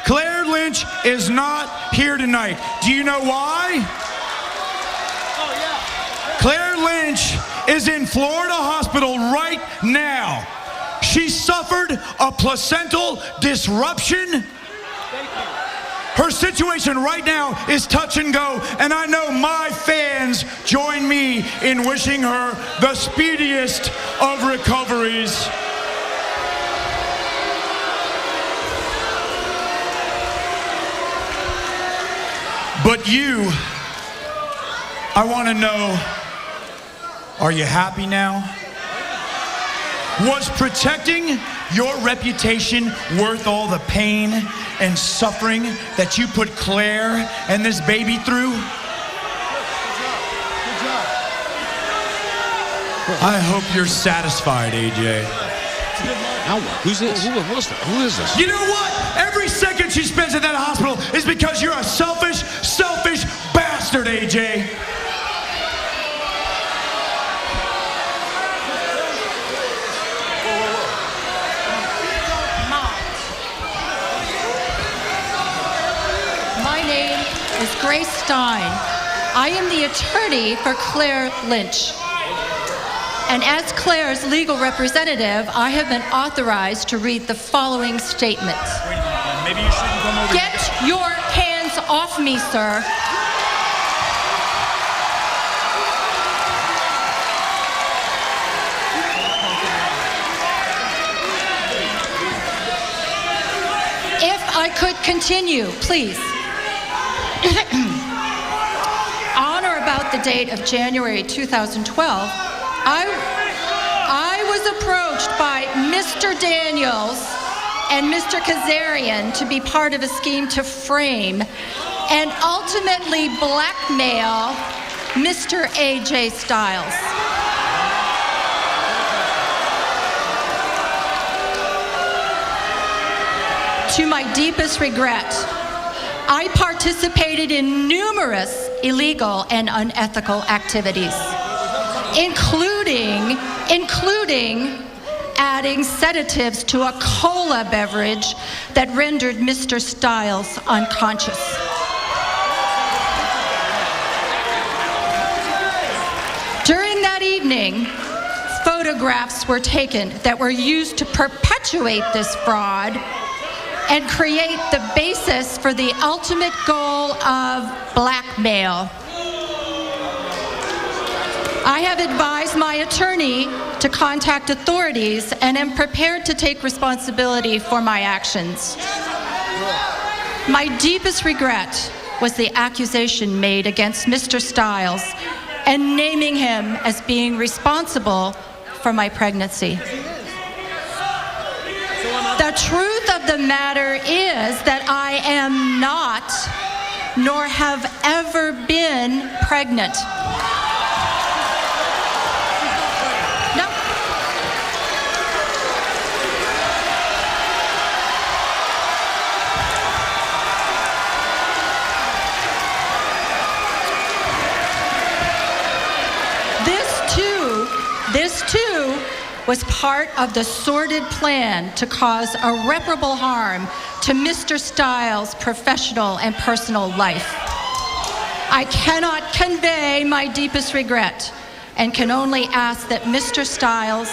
Claire Lynch is not here tonight. Do you know why? Claire Lynch is in Florida Hospital right now. She suffered a placental disruption. Her situation right now is touch and go, and I know my fans join me in wishing her the speediest of recoveries. But you, I want to know, are you happy now? Was protecting your reputation worth all the pain and suffering that you put Claire and this baby through? I hope you're satisfied, AJ. Now what? Who's this? Who is this? You know what? Every second she spends in that hospital is because you're a selfish bastard, AJ. My name is Grace Stein. I am the attorney for Claire Lynch. And as Claire's legal representative, I have been authorized to read the following statement. Wait a minute, maybe you shouldn't come over Get your hands off me, sir. If I could continue, please. On or about the date of January 2012, I was approached by Mr. Daniels and Mr. Kazarian to be part of a scheme to frame and ultimately blackmail Mr. AJ Styles. To my deepest regret, I participated in numerous illegal and unethical activities, including adding sedatives to a cola beverage that rendered Mr. Styles unconscious. During that evening, photographs were taken that were used to perpetuate this fraud and create the basis for the ultimate goal of blackmail. I have advised my attorney to contact authorities and am prepared to take responsibility for my actions. My deepest regret was the accusation made against Mr. Styles and naming him as being responsible for my pregnancy. The truth of the matter is that I am not, nor have ever been pregnant. No. This too was part of the sordid plan to cause irreparable harm to Mr. Styles' professional and personal life. I cannot convey my deepest regret and can only ask that Mr. Styles,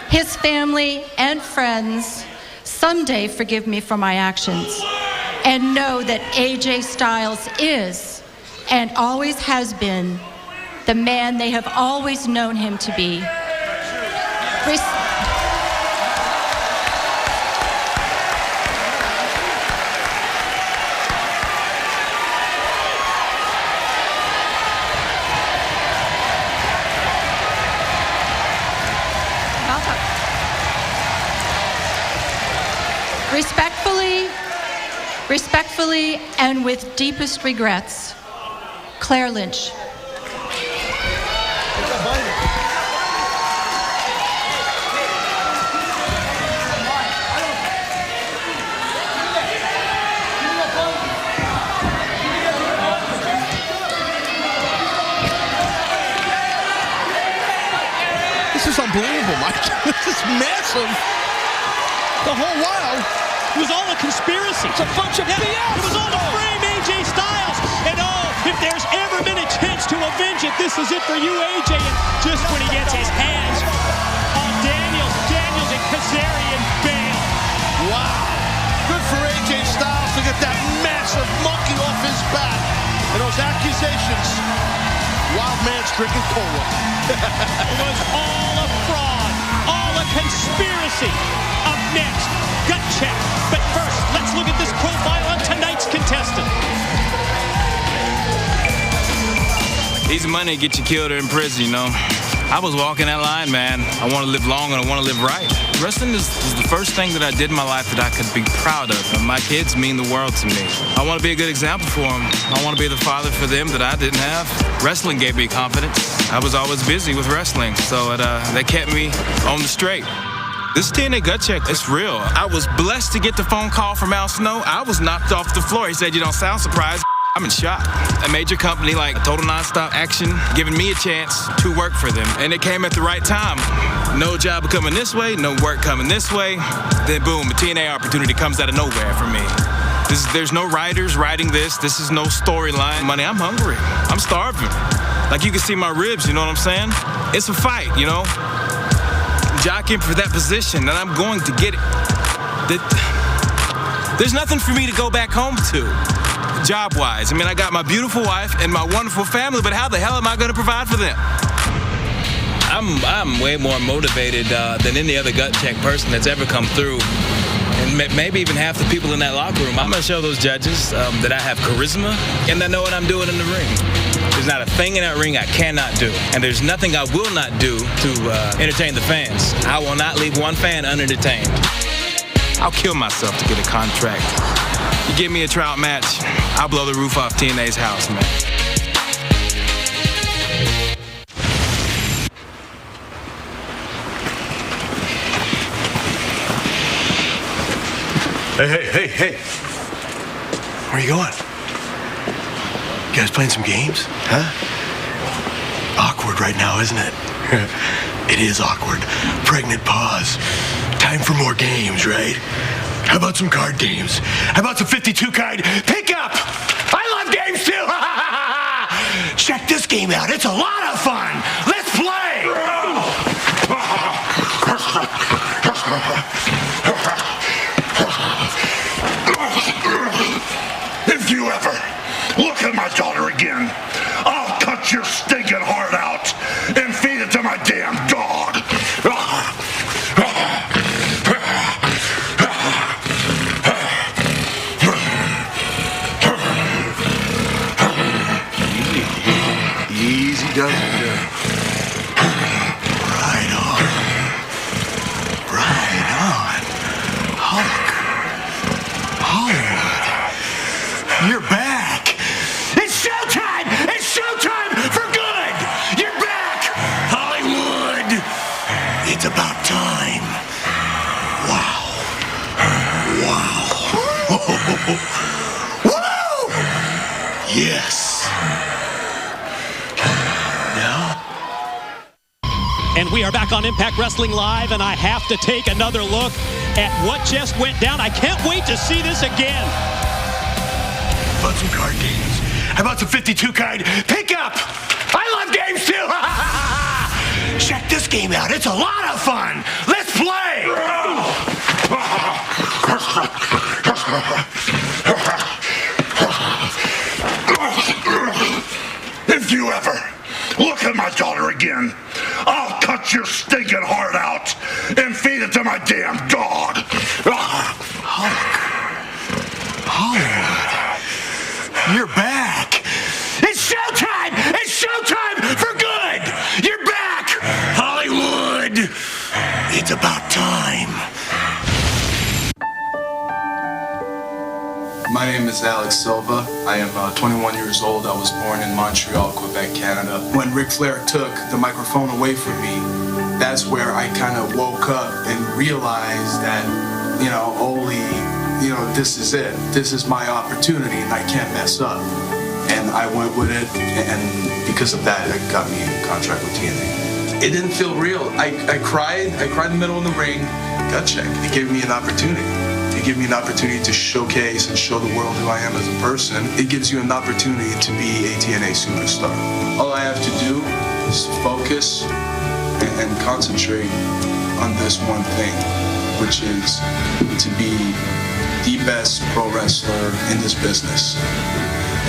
his family, and friends someday forgive me for my actions and know that AJ Styles is and always has been the man they have always known him to be. Respectfully, and with deepest regrets, Claire Lynch. This is unbelievable, Mike. This is massive. The whole while, it was all a conspiracy. It's a bunch of BS. It was all to frame AJ Styles. And if there's ever been a chance to avenge it, this is it for you, AJ. And just when he gets his hands on Daniels and Kazarian bail. Wow. Good for AJ Styles to get that massive monkey off his back. And those accusations, wild man's drinking cola. It was all a fraud, all a conspiracy. Up next, gut check. But first, let's look at this profile on tonight's contestant. Easy money to get you killed or in prison, you know. I was walking that line, man. I want to live long and I want to live right. Wrestling is the first thing that I did in my life that I could be proud of. And my kids mean the world to me. I want to be a good example for them. I want to be the father for them that I didn't have. Wrestling gave me confidence. I was always busy with wrestling, so that kept me on the straight. This TNA gut check, it's real. I was blessed to get the phone call from Al Snow. I was knocked off the floor. He said, "You don't sound surprised." I'm in shock. A major company like Total Nonstop Action giving me a chance to work for them. And it came at the right time. No job coming this way, no work coming this way. Then boom, a TNA opportunity comes out of nowhere for me. There's no writers writing this. This is no storyline. Money, I'm hungry. I'm starving. Like you can see my ribs, you know what I'm saying? It's a fight, you know? Jockeying for that position, and I'm going to get it. There's nothing for me to go back home to. Job-wise. I mean, I got my beautiful wife and my wonderful family, but how the hell am I going to provide for them? I'm way more motivated than any other gut check person that's ever come through. And maybe even half the people in that locker room. I'm going to show those judges that I have charisma and I know what I'm doing in the ring. There's not a thing in that ring I cannot do. And there's nothing I will not do to entertain the fans. I will not leave one fan unentertained. I'll kill myself to get a contract. You give me a trout match, I'll blow the roof off TNA's house, man. Hey. Where are you going? You guys playing some games? Huh? Awkward right now, isn't it? It is awkward. Pregnant pause. Time for more games, right? How about some card games? How about some 52 card pickup? I love games too! Check this game out. It's a lot of fun. Let's play! If you ever look at my daughter again, I'll cut your stinking heart out and feed it to my damn dog. Easy does it. Right on. Hulk. Hollywood. You're back. It's showtime! It's showtime for good! You're back! Hollywood! It's about time. Wow. Woo! Yes. And we are back on Impact Wrestling Live, and I have to take another look at what just went down. I can't wait to see this again. How about some card games? How about some 52 card pickup? I love games too! Check this game out. It's a lot of fun. Let's play! If you ever look at my daughter again, I'll cut your stinking heart out and feed it to my damn dog. Hollywood. You're back. It's showtime! It's showtime for good! You're back! Hollywood! It's about time. My name is Alex Silva. I am 21 years old. I was born in Montreal, Quebec, Canada. When Ric Flair took the microphone away from me, that's where I kind of woke up and realized that, this is it. This is my opportunity and I can't mess up. And I went with it, and because of that, it got me a contract with TNA. It didn't feel real. I cried in the middle of the ring, gut check. It gave me an opportunity. It gave me an opportunity to showcase and show the world who I am as a person. It gives you an opportunity to be a TNA superstar. All I have to do is focus and concentrate on this one thing, which is to be the best pro wrestler in this business.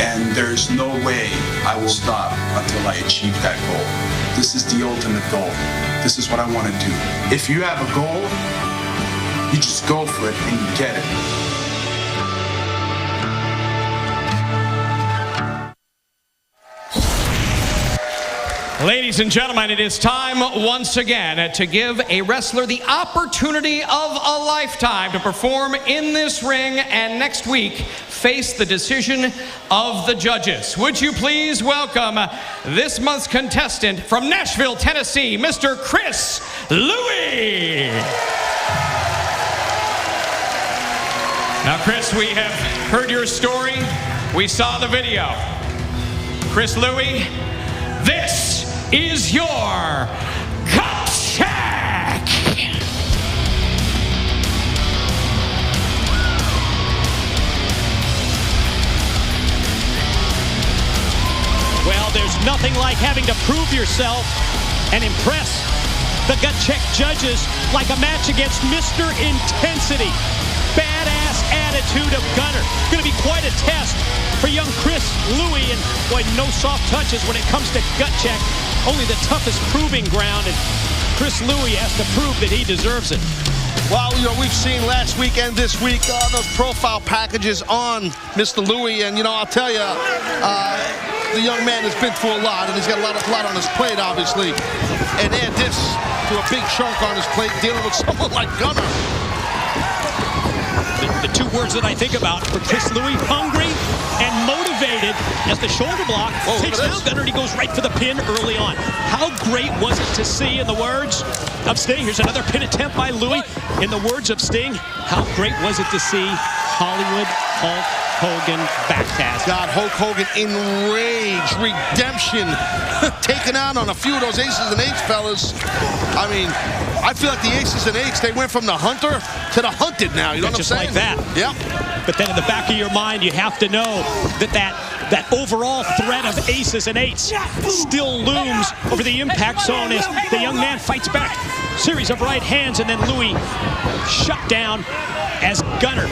And there's no way I will stop until I achieve that goal. This is the ultimate goal. This is what I want to do. If you have a goal, you just go for it and you get it. Ladies and gentlemen, it is time once again to give a wrestler the opportunity of a lifetime to perform in this ring and next week face the decision of the judges. Would you please welcome this month's contestant from Nashville, Tennessee, Mr. Chris Louis. Now, Chris, we have heard your story. We saw the video. Chris Louis, this is your gut check. Well, there's nothing like having to prove yourself and impress the gut check judges like a match against Mr. Intensity. Badass attitude of Gunner. Going to be quite a test for young Chris Louis, and boy, no soft touches when it comes to gut check. Only the toughest proving ground, and Chris Louis has to prove that he deserves it. Well, we've seen last week and this week those profile packages on Mr. Louis, and I'll tell you, the young man has been through a lot, and he's got a lot on his plate, obviously. And add this to a big chunk on his plate, dealing with someone like Gunner. The two words that I think about for Chris Louis: hungry and motivated, as the shoulder block takes down Gunner, and he goes right for the pin early on. How great was it to see, in the words of Sting, here's another pin attempt by Louis. In the words of Sting, how great was it to see Hollywood Hulk Hogan back, Taz? God, Hulk Hogan enraged, redemption, taken out on a few of those aces and eights, fellas. I mean, I feel like the aces and eights, they went from the hunter to the hunted now. You know what I'm saying? Just like that. Yep. But then in the back of your mind, you have to know that overall threat of aces and eights still looms over the impact zone as the young man fights back. Series of right hands, and then Louis shut down as Gunner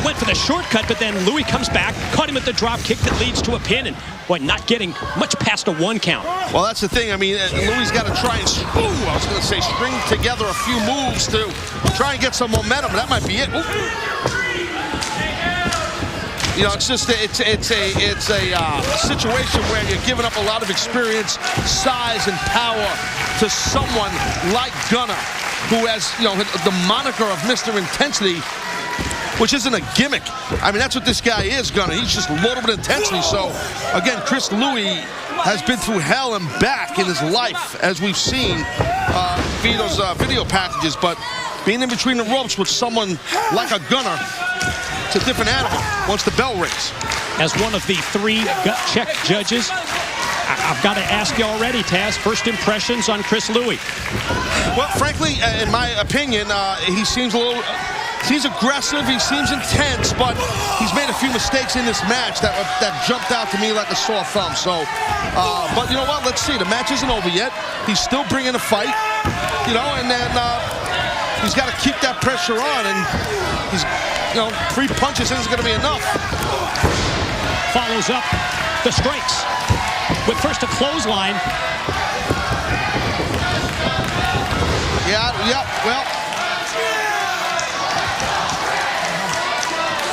went for the shortcut, but then Louis comes back, caught him at the drop kick that leads to a pin, and boy, not getting much past a 1 count. Well, that's the thing. I mean, Louis got to try and string together a few moves to try and get some momentum. That might be it. It's just it's a situation where you're giving up a lot of experience, size, and power to someone like Gunner, who has the moniker of Mr. Intensity, which isn't a gimmick. I mean, that's what this guy is, Gunner. He's just loaded with intensity. So, again, Chris Louis has been through hell and back in his life, as we've seen via those video packages. But being in between the ropes with someone like a Gunner, it's a different animal once the bell rings. As one of the 3 gut check judges, I've got to ask you already, Taz, first impressions on Chris Louis. Well, frankly, in my opinion, he seems he's aggressive, he seems intense, but he's made a few mistakes in this match that jumped out to me like a sore thumb. So, but you know what? Let's see. The match isn't over yet. He's still bringing a fight, and then he's got to keep that pressure on, and he's, 3 punches isn't going to be enough. Follows up the strikes with first a clothesline. Yeah, well.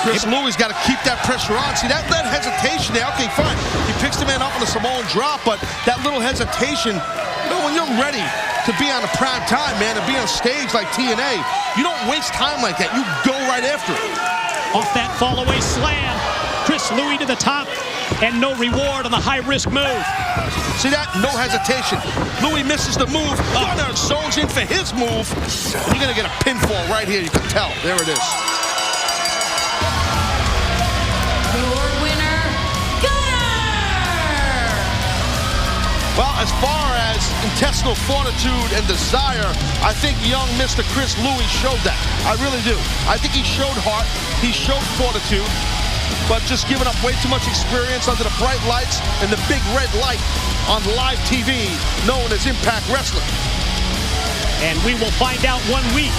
Chris Louis got to keep that pressure on. See, that hesitation there, okay, fine. He picks the man up on a Samoan drop, but that little hesitation, when you're ready to be on a prime time, man, and be on stage like TNA, you don't waste time like that. You go right after it. Off that fall-away slam. Chris Louis to the top, and no reward on the high-risk move. See that? No hesitation. Louis misses the move. Gunner zones in for his move. And you're going to get a pinfall right here. You can tell. There it is. Your winner, Gunner! Well, as far as intestinal fortitude and desire, I think young Mr. Chris Louis showed that. I really do. I think he showed heart. He showed fortitude. But just giving up way too much experience under the bright lights and the big red light on live TV known as Impact Wrestling. And we will find out 1 week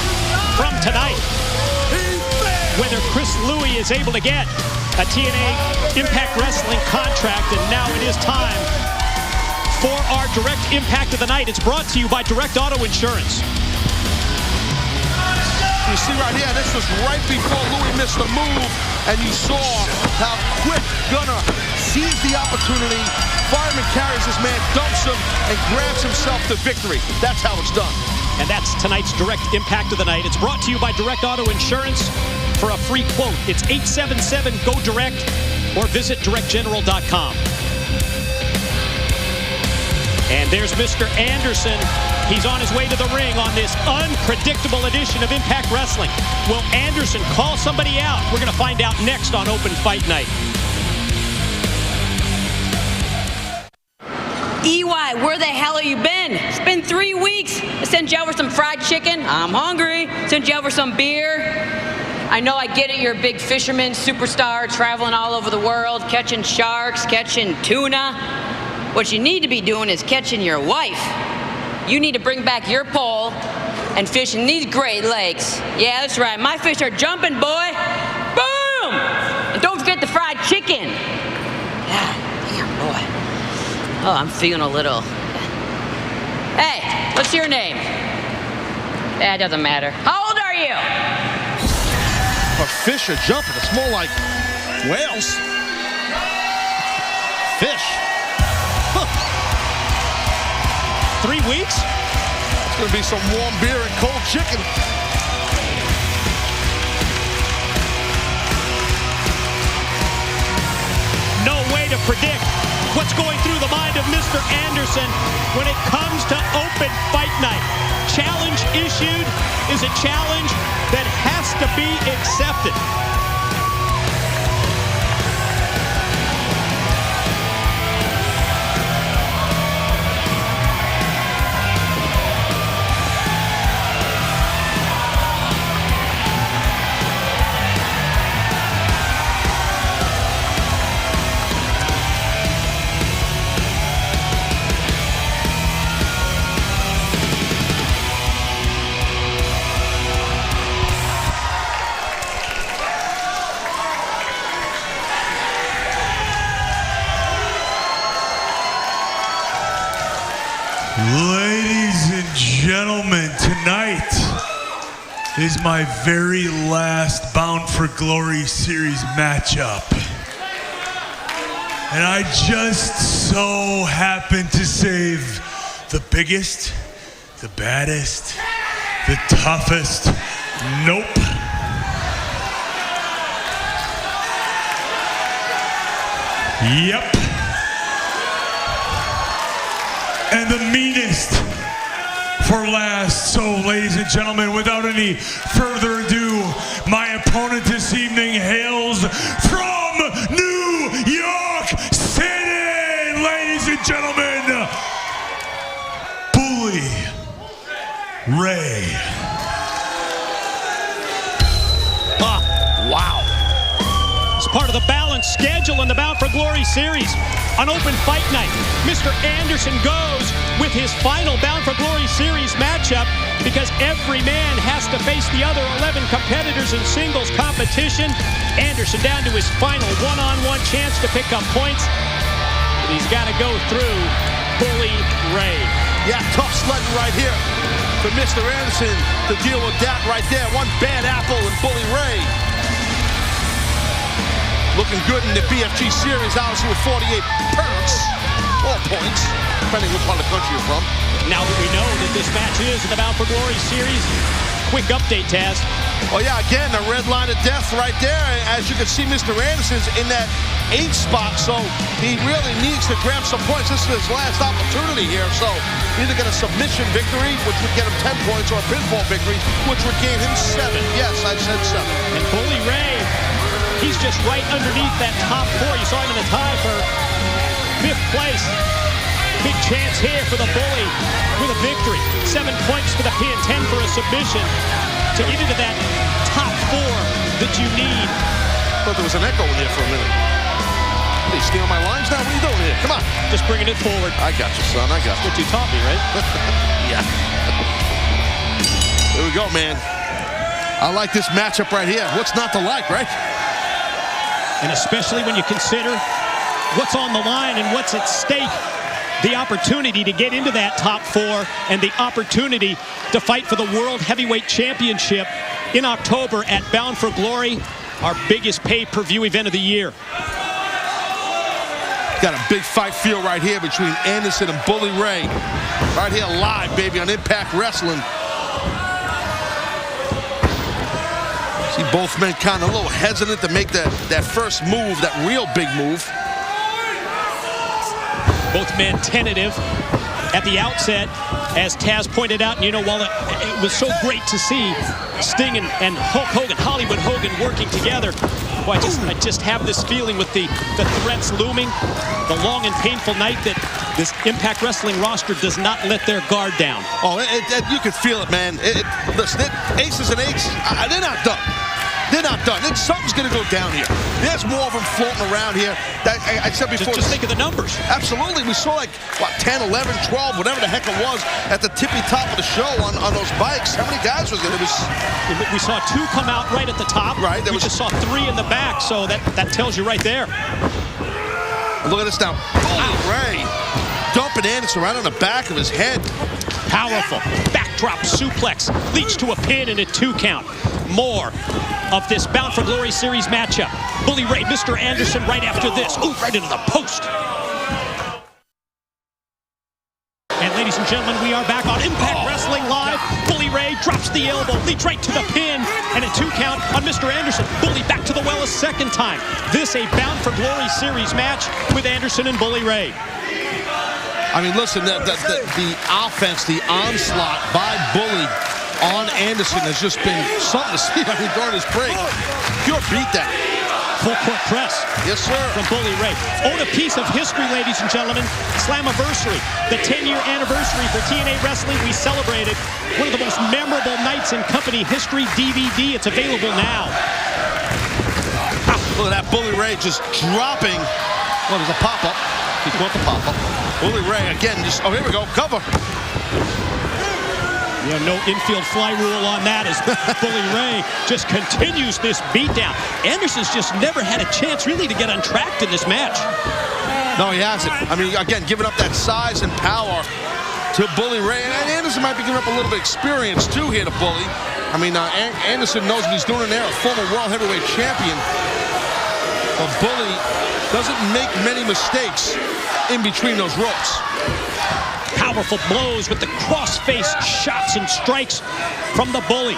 from tonight whether Chris Louis is able to get a TNA Impact Wrestling contract. And now it is time for our Direct Impact of the Night. It's brought to you by Direct Auto Insurance. You see right here, this was right before Louis missed the move, and you saw how quick Gunner sees the opportunity. Fireman carries his man, dumps him, and grabs himself the victory. That's how it's done. And that's tonight's Direct Impact of the Night. It's brought to you by Direct Auto Insurance. For a free quote, it's 877-GO-DIRECT or visit directgeneral.com. And there's Mr. Anderson. He's on his way to the ring on this unpredictable edition of Impact Wrestling. Will Anderson call somebody out? We're going to find out next on Open Fight Night. EY, where the hell have you been? It's been 3 weeks. I sent you over some fried chicken. I'm hungry. Sent you over some beer. I know, I get it. You're a big fisherman, superstar, traveling all over the world, catching sharks, catching tuna. What you need to be doing is catching your wife. You need to bring back your pole and fish in these Great Lakes. Yeah, that's right. My fish are jumping, boy. Boom! And don't forget the fried chicken. God damn, boy. Oh, I'm feeling a little. Hey, what's your name? That doesn't matter. How old are you? A fish are jumping. It's more like whales. Fish. 3 weeks? It's going to be some warm beer and cold chicken. No way to predict what's going through the mind of Mr. Anderson when it comes to Open Fight Night. Challenge issued is a challenge that has to be accepted. Ladies and gentlemen, tonight is my very last Bound for Glory series matchup. And I just so happen to save the biggest, the baddest, the toughest, nope. Yep. And the meanest for last. So, ladies and gentlemen, without any further ado, my opponent this evening hails from New York City. Ladies and gentlemen, Bully Ray. Wow. It's part of the balanced schedule in the Bound for Glory series. On Open Fight Night, Mr. Anderson goes with his final Bound for Glory series matchup because every man has to face the other 11 competitors in singles competition. Anderson down to his final one-on-one chance to pick up points. But he's got to go through Bully Ray. Yeah, tough sledding right here for Mr. Anderson to deal with that right there. One bad apple in Bully Ray. Looking good in the BFG series, obviously with 48 points, or points, depending what part of the country you're from. Now that we know that this match is in the Bound for Glory series, quick update, Taz. Well, yeah, again, the red line of death right there. As you can see, Mr. Anderson's in that 8 spot, so he really needs to grab some points. This is his last opportunity here, so either get a submission victory, which would get him 10 points, or a pinfall victory, which would gain him 7. Yes, I said 7. And Bully Ray, he's just right underneath that top 4. You saw him in the tie for 5th place. Big chance here for the Bully with a victory. 7 points for the pin, 10 for a submission to get into that top 4 that you need. I thought there was an echo in here for a minute. Are you stealing my lines now? What are you doing here? Come on. Just bringing it forward. I got you, son. I got you. What you taught me, right? Yeah. Here we go, man. I like this matchup right here. What's not to like, right? And especially when you consider what's on the line and what's at stake. The opportunity to get into that top 4 and the opportunity to fight for the World Heavyweight Championship in October at Bound for Glory, our biggest pay-per-view event of the year. Got a big fight feel right here between Anderson and Bully Ray. Right here live, baby, on Impact Wrestling. See both men kind of a little hesitant to make that first move, that real big move. Both men tentative at the outset, as Taz pointed out. And you know, while it was so great to see Sting and Hulk Hogan, Hollywood Hogan, working together, boy, I just have this feeling with the threats looming, the long and painful night, that this Impact Wrestling roster does not let their guard down. Oh, you can feel it, man. Listen, Aces and Eights, they're not done. They're not done. Something's going to go down here. There's more of them floating around here. I said before. Just think of the numbers. Absolutely. We saw like, what, 10, 11, 12, whatever the heck it was at the tippy top of the show on those bikes. How many guys was there? We saw 2 come out right at the top. Right. We just saw 3 in the back, so that tells you right there. Look at this now. Bully Ray dumping Anderson right on the back of his head. Powerful backdrop suplex leads to a pin and a 2 count. More of this Bound for Glory series matchup. Bully Ray, Mr. Anderson right after this. Ooh, right into the post. And ladies and gentlemen, we are back on Impact Wrestling Live. Bully Ray drops the elbow, leads right to the pin, and a 2 count on Mr. Anderson. Bully back to the well a second time. This a Bound for Glory series match with Anderson and Bully Ray. I mean, listen, the offense, the onslaught by Bully on Anderson has just been something to see. I mean, during his break, pure beatdown. Full court press. Yes, sir. From Bully Ray. Own a piece of history, ladies and gentlemen. Slammiversary, the 10-year anniversary for TNA Wrestling. We celebrated one of the most memorable nights in company history. DVD. It's available now. Look at that, Bully Ray just dropping. Well, there's a pop-up. He caught the pop-up. Bully Ray again. Oh, here we go. Cover. You know, no infield fly rule on that, as Bully Ray just continues this beatdown. Anderson's just never had a chance really to get untracked in this match. No, he hasn't. I mean, again, giving up that size and power to Bully Ray. And Anderson might be giving up a little bit of experience, too, here to Bully. I mean, Anderson knows what he's doing in there, a former World Heavyweight Champion. But Bully doesn't make many mistakes in between those ropes. Powerful blows with the cross-face shots and strikes from the Bully.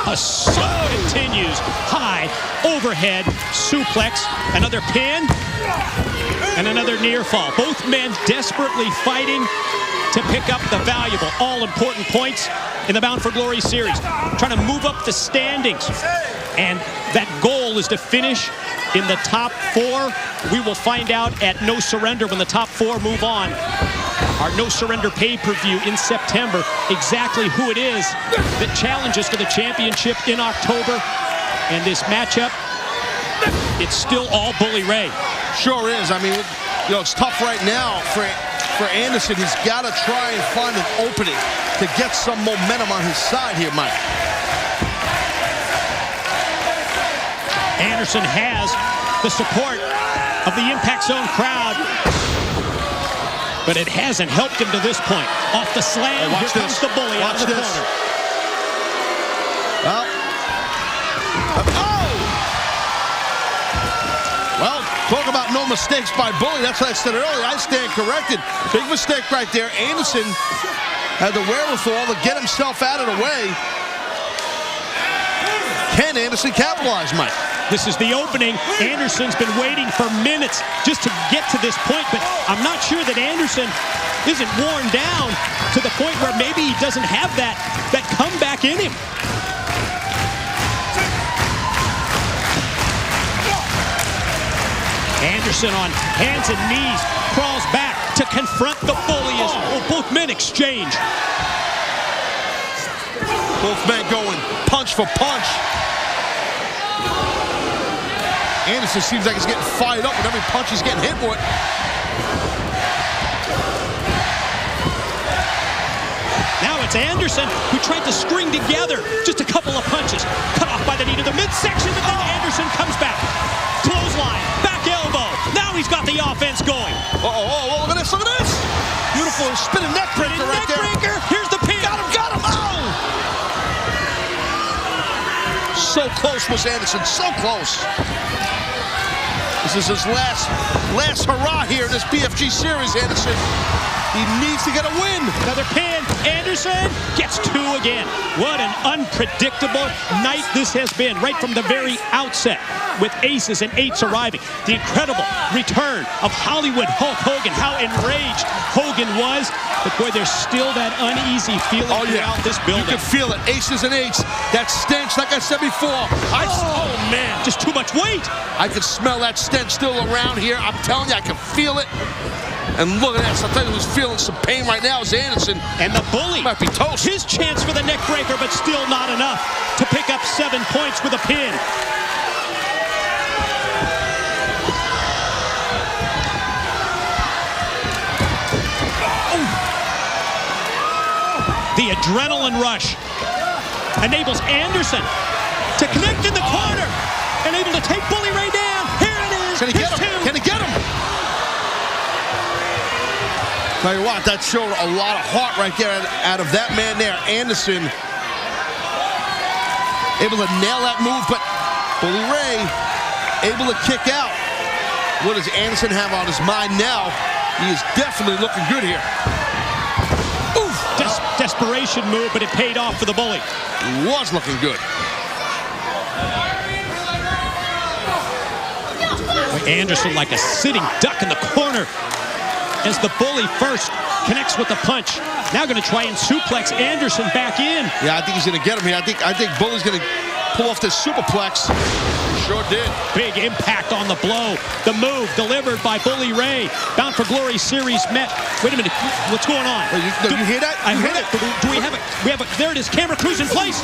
Assault continues. High overhead suplex. Another pin and another near fall. Both men desperately fighting to pick up the valuable, all-important points in the Bound for Glory series. Trying to move up the standings. And that goal is to finish in the top 4. We will find out at No Surrender when the top 4 move on. Our No Surrender pay-per-view in September. Exactly who it is that challenges for the championship in October. And this matchup, it's still all Bully Ray. Sure is. I mean, you know, it's tough right now for Anderson. He's got to try and find an opening to get some momentum on his side here, Mike. Anderson has the support of the Impact Zone crowd, but it hasn't helped him to this point. Off the slam, here comes the Bully out of the corner. Well, talk about no mistakes by Bully. That's what I said earlier. I stand corrected. Big mistake right there. Anderson had the wherewithal to get himself out of the way. Can Anderson capitalize, Mike? This is the opening. Anderson's been waiting for minutes just to get to this point, but I'm not sure that Anderson isn't worn down to the point where maybe he doesn't have that comeback in him. Anderson on hands and knees crawls back to confront the bully as both men exchange. Both men going punch for punch. Anderson seems like he's getting fired up with every punch he's getting hit with. Now it's Anderson who tried to string together just a couple of punches. Cut off by the knee to the midsection, but then Anderson comes back. Clothesline, back elbow. Now he's got the offense going. Look at this, look at this. Beautiful spinning neck breaker right there. Neck breaker, here's the pin. Got him, oh! So close was Anderson, so close. This is his last hurrah here in this BFG series, Anderson. He needs to get a win. Another pin. Anderson gets 2 again. What an unpredictable night this has been right from the very outset with aces and 8s arriving. The incredible return of Hollywood Hulk Hogan. How enraged Hogan was. But boy, there's still that uneasy feeling throughout this building. You can feel it. Aces and 8s. That stench, like I said before. Oh, man. Just too much weight. I can smell that stench still around here. I'm telling you, I can feel it. And look at that. I'll tell you who's feeling some pain right now is Anderson. And the bully. Might be toast. His chance for the neck breaker, but still not enough to pick up 7 points with a pin. The adrenaline rush enables Anderson to connect in the corner and able to take Bully Ray down. Here it is. Can he get him? Can he get him? Tell you what, that showed a lot of heart right there out of that man there. Anderson able to nail that move, but Bully Ray able to kick out. What does Anderson have on his mind now? He is definitely looking good here. Desperation move, but it paid off for the bully. He was looking good. Anderson like a sitting duck in the corner as the bully first connects with the punch. Now going to try and suplex Anderson back in. Yeah, I think he's going to get him here. I think Bully's going to pull off this superplex. Sure did. Big impact on the blow. The move delivered by Bully Ray. Bound for Glory series met. Wait a minute. What's going on? You hear that? I heard it. Do we have it? We have it. There it is. Camera crew's in place.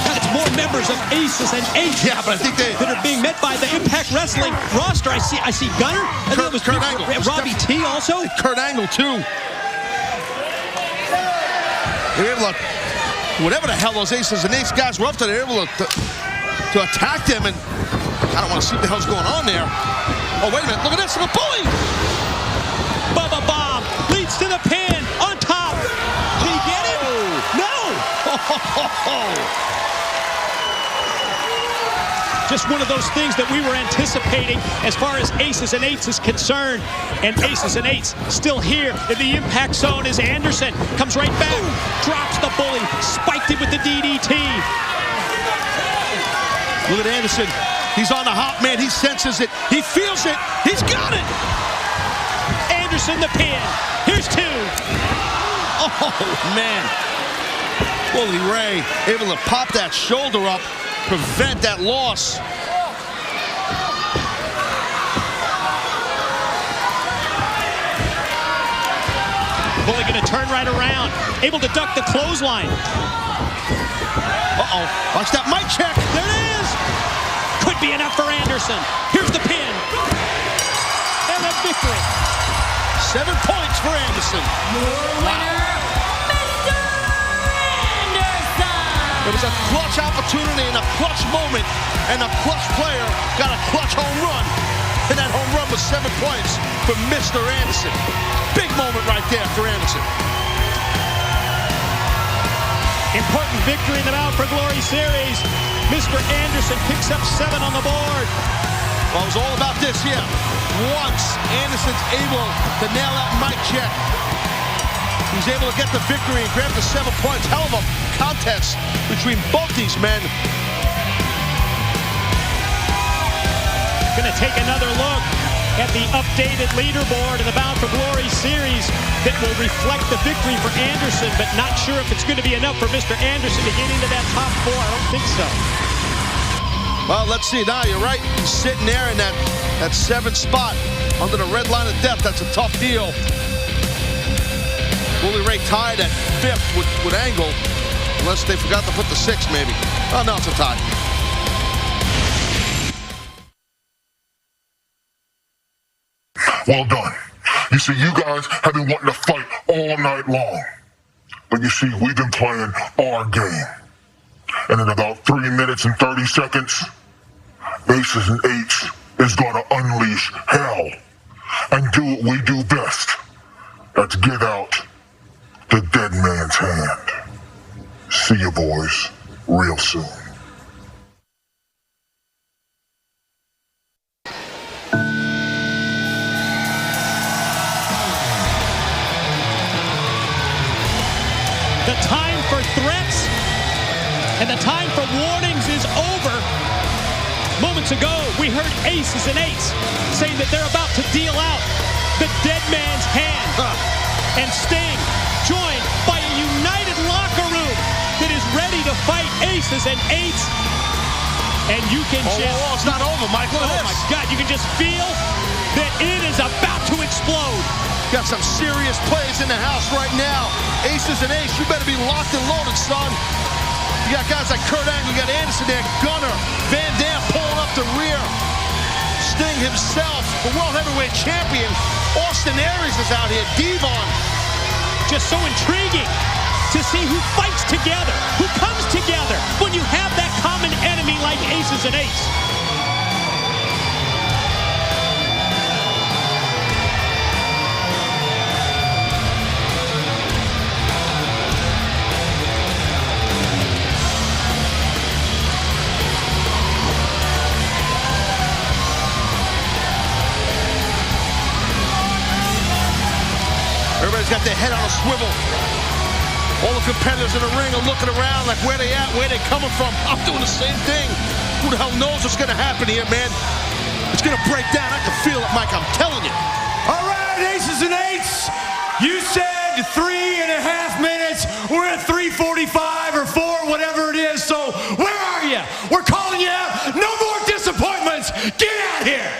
That's more members of Aces and 8s. Yeah, but I think that are being met by the Impact Wrestling roster. I see Gunner. Kurt Angle. Robbie T also. Kurt Angle too. They're able to, whatever the hell those Aces and 8s guys were up to, they're able to attack them, and I don't want to see what the hell's going on there. Oh, wait a minute, look at this, the bully! Bubba Bomb leads to the pin, on top. Did he get it? No! Just one of those things that we were anticipating as far as Aces and 8s is concerned. And Aces and 8s still here in the impact zone as Anderson comes right back, drops the bully, spiked it with the DDT. Look at Anderson. He's on the hop, man. He senses it. He feels it. He's got it. Anderson the pin. Here's 2. Oh, man. Bully Ray able to pop that shoulder up, prevent that loss. Bully going to turn right around, able to duck the clothesline. Uh-oh, watch that mic check. There it is. Could be enough for Anderson. Here's the pin. And a victory. 7 points for Anderson. It was a clutch opportunity and a clutch moment, and a clutch player got a clutch home run. And that home run was 7 points for Mr. Anderson. Big moment right there for Anderson. Important victory in the Bound for Glory series. Mr. Anderson picks up 7 on the board. Well, it was all about this here. once Anderson's able to nail that mic check, he's able to get the victory and grab the 7 points. Hell of a contest between both these men. Going to take another look at the updated leaderboard in the Bound for Glory series that will reflect the victory for Anderson, but not sure if it's going to be enough for Mr. Anderson to get into that top 4. I don't think so. Well, let's see. Now, you're right. He's sitting there in that 7th spot under the red line of death. That's a tough deal. Bully Ray tied at 5th with Angle, unless they forgot to put the 6, maybe. Oh, no, it's a tie. Well done. You see, you guys have been wanting to fight all night long. But you see, we've been playing our game. And in about 3 minutes and 30 seconds, Aces and Eights is going to unleash hell and do what we do best. That's get out the dead man's hand. See you boys real soon. The time for threats and the time for warnings is over. Moments ago, we heard Aces and Eights saying that they're about to deal out the dead man's hand. And Sting, joined by a united locker room that is ready to fight Aces and Eights. And you can it's not over, Mike. Look at this. Oh, my God. You can just feel that it is about to explode. Got some serious plays in the house right now. Aces and Eights, you better be locked and loaded, son. You got guys like Kurt Angle, you got Anderson there, Gunner, Van Dam pulling up the rear. Sting himself, the World Heavyweight Champion. Austin Aries is out here, Devon. Just so intriguing to see who fights together, who comes together when you have that common enemy like Aces and Eights. Everybody's got their head on a swivel. All the competitors in the ring are looking around like where they at, where they coming from. I'm doing the same thing. Who the hell knows what's going to happen here, man? It's going to break down. I can feel it, Mike. I'm telling you. All right, Aces and Eights. You said 3.5 minutes. We're at 3:45 or 4, whatever it is. So where are you? We're calling you out. No more disappointments. Get out here.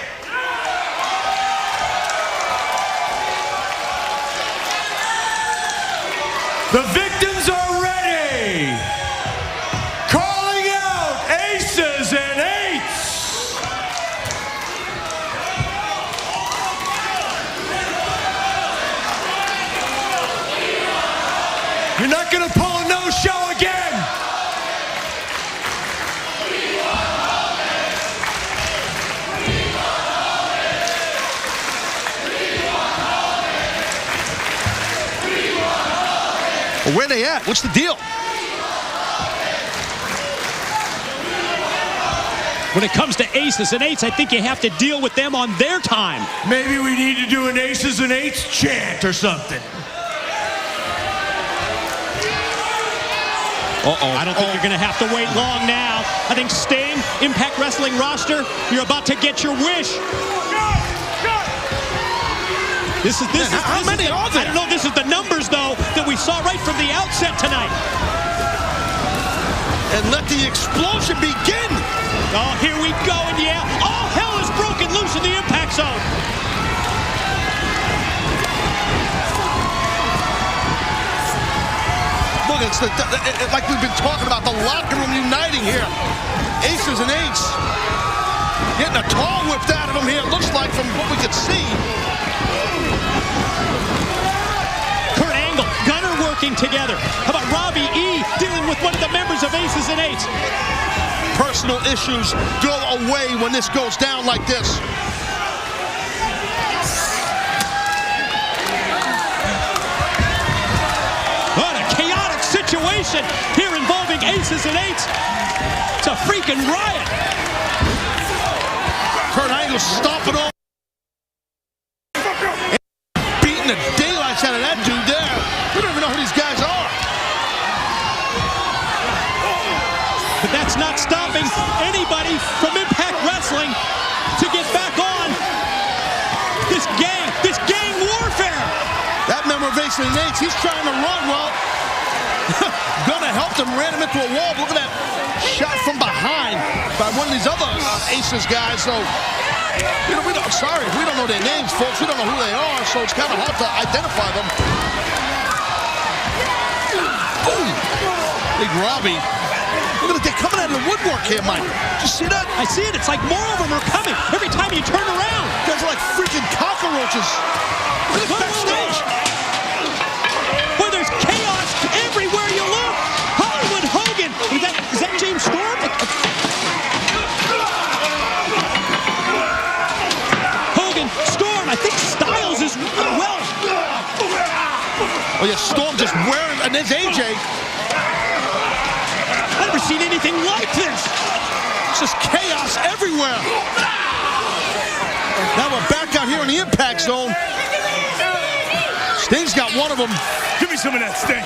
The victims are ready. Calling out Aces and Eights. You're not going to pull a no-show again. Well, where they at? What's the deal? When it comes to Aces and Eights, I think you have to deal with them on their time. Maybe we need to do an Aces and Eights chant or something. I don't think you're going to have to wait long now. I think Sting, Impact Wrestling roster, you're about to get your wish. How many are there? I don't know. This is the numbers, though, that we saw right from the outset tonight. And let the explosion begin. Oh, here we go, and yeah, all hell is broken loose in the Impact Zone. Look, it's like we've been talking about, the locker room uniting here. Aces and Eights getting a tall whipped out of them here. It looks like from what we could see. Kurt Angle, Gunner working together. How about Robbie E. dealing with one of the members of Aces and Eights? Personal issues go away when this goes down like this. What a chaotic situation here involving Aces and Eights. It's a freaking riot. Kurt Angle stomping on. of Aces and Eights. He's trying to run. Well, Gunner helped him, ran him into a wall. Look at that shot from behind by one of these other Aces guys. So, we don't know their names, folks. We don't know who they are, so it's kind of hard to identify them. Boom! Big Robbie. Look at it, they're coming out of the woodwork here, Mike. Did you see that? I see it. It's like more of them are coming every time you turn around. Guys are like freaking cockroaches. Look at it backstage. Boy, there's chaos everywhere you look. Hollywood Hogan. Is that James Storm? Hogan, Storm. I think Styles is well. Oh yeah, Storm just wearing, and there's AJ. I've never seen anything like this. It's just chaos everywhere. Now we're back out here in the Impact Zone. Sting's got one of them. Give me some of that, Sting.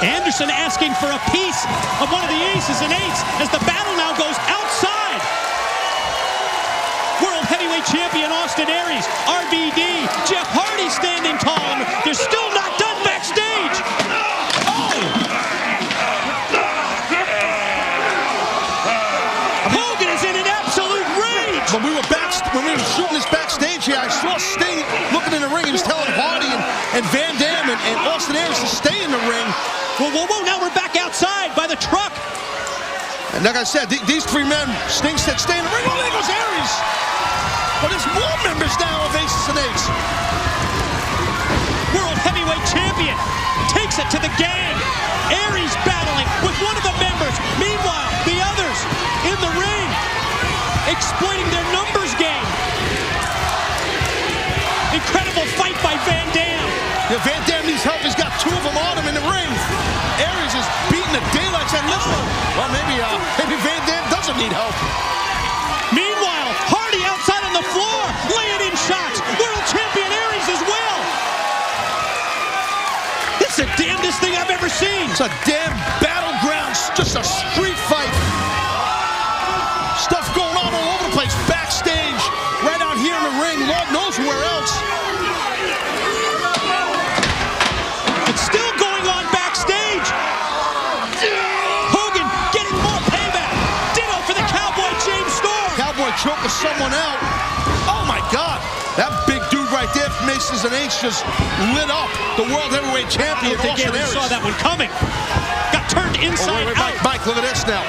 Anderson asking for a piece of one of the Aces and Eights as the battle now goes outside. World Heavyweight Champion Austin Aries, RVD, Jeff Hardy standing tall. And they're still not done backstage. When we were shooting this backstage here, I saw Sting looking in the ring. He was telling Hardy and Van Dam and Austin Aries to stay in the ring. Whoa, now we're back outside by the truck. And like I said, these three men, Sting said stay in the ring. Oh, there goes Aries. But there's more members now of Aces and Eights. World Heavyweight Champion takes it to the gang. Aries battling with one of the members. Meanwhile, the others in the ring, exploiting their numbers game. Incredible fight by Van Dam. Yeah, Van Dam needs help. He's got two of them on him in the ring. Aries is beating the daylights out of this one. Well, maybe Van Dam doesn't need help. Meanwhile, Hardy outside on the floor, laying in shots. World Champion Aries as well. It's the damnedest thing I've ever seen. It's a damn battleground, just a street fight. Stuff going on all over the place. Backstage, right out here in the ring. Lord knows where else. It's still going on backstage. Hogan getting more payback. Ditto for the Cowboy James Storm. Cowboy choking someone out. Oh my God. That big dude right there from Aces and Eights just lit up the World Heavyweight Champion. I don't think Aries saw that one coming. Got turned inside out. Mike, look at this now.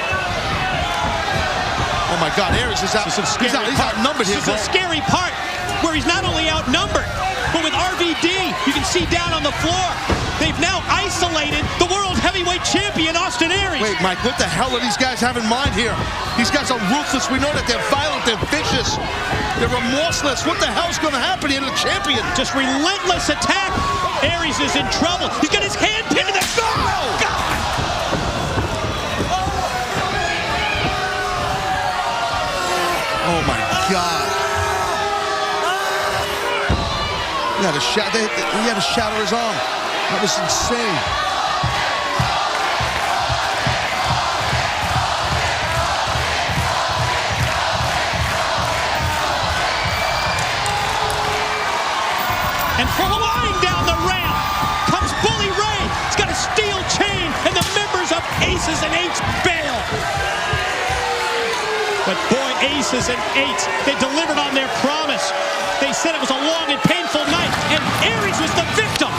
Oh my God, Aries is out. He's outnumbered here. This is a scary part where he's not only outnumbered, but with RVD, you can see down on the floor, they've now isolated the World Heavyweight Champion, Austin Aries. Wait, Mike, what the hell do these guys have in mind here? These guys are ruthless. We know that they're violent, they're vicious, they're remorseless. What the hell's going to happen here to the champion? Just relentless attack. Aries is in trouble. He's got his hand pinned to the God! Oh my God! He had to shatter his arm. That was insane. And flying down the ramp comes Bully Ray. He's got a steel chain, and the members of Aces and Eights bail. But boy, Aces and Eights, they delivered on their promise. They said it was a long and painful night, and Aries was the victim.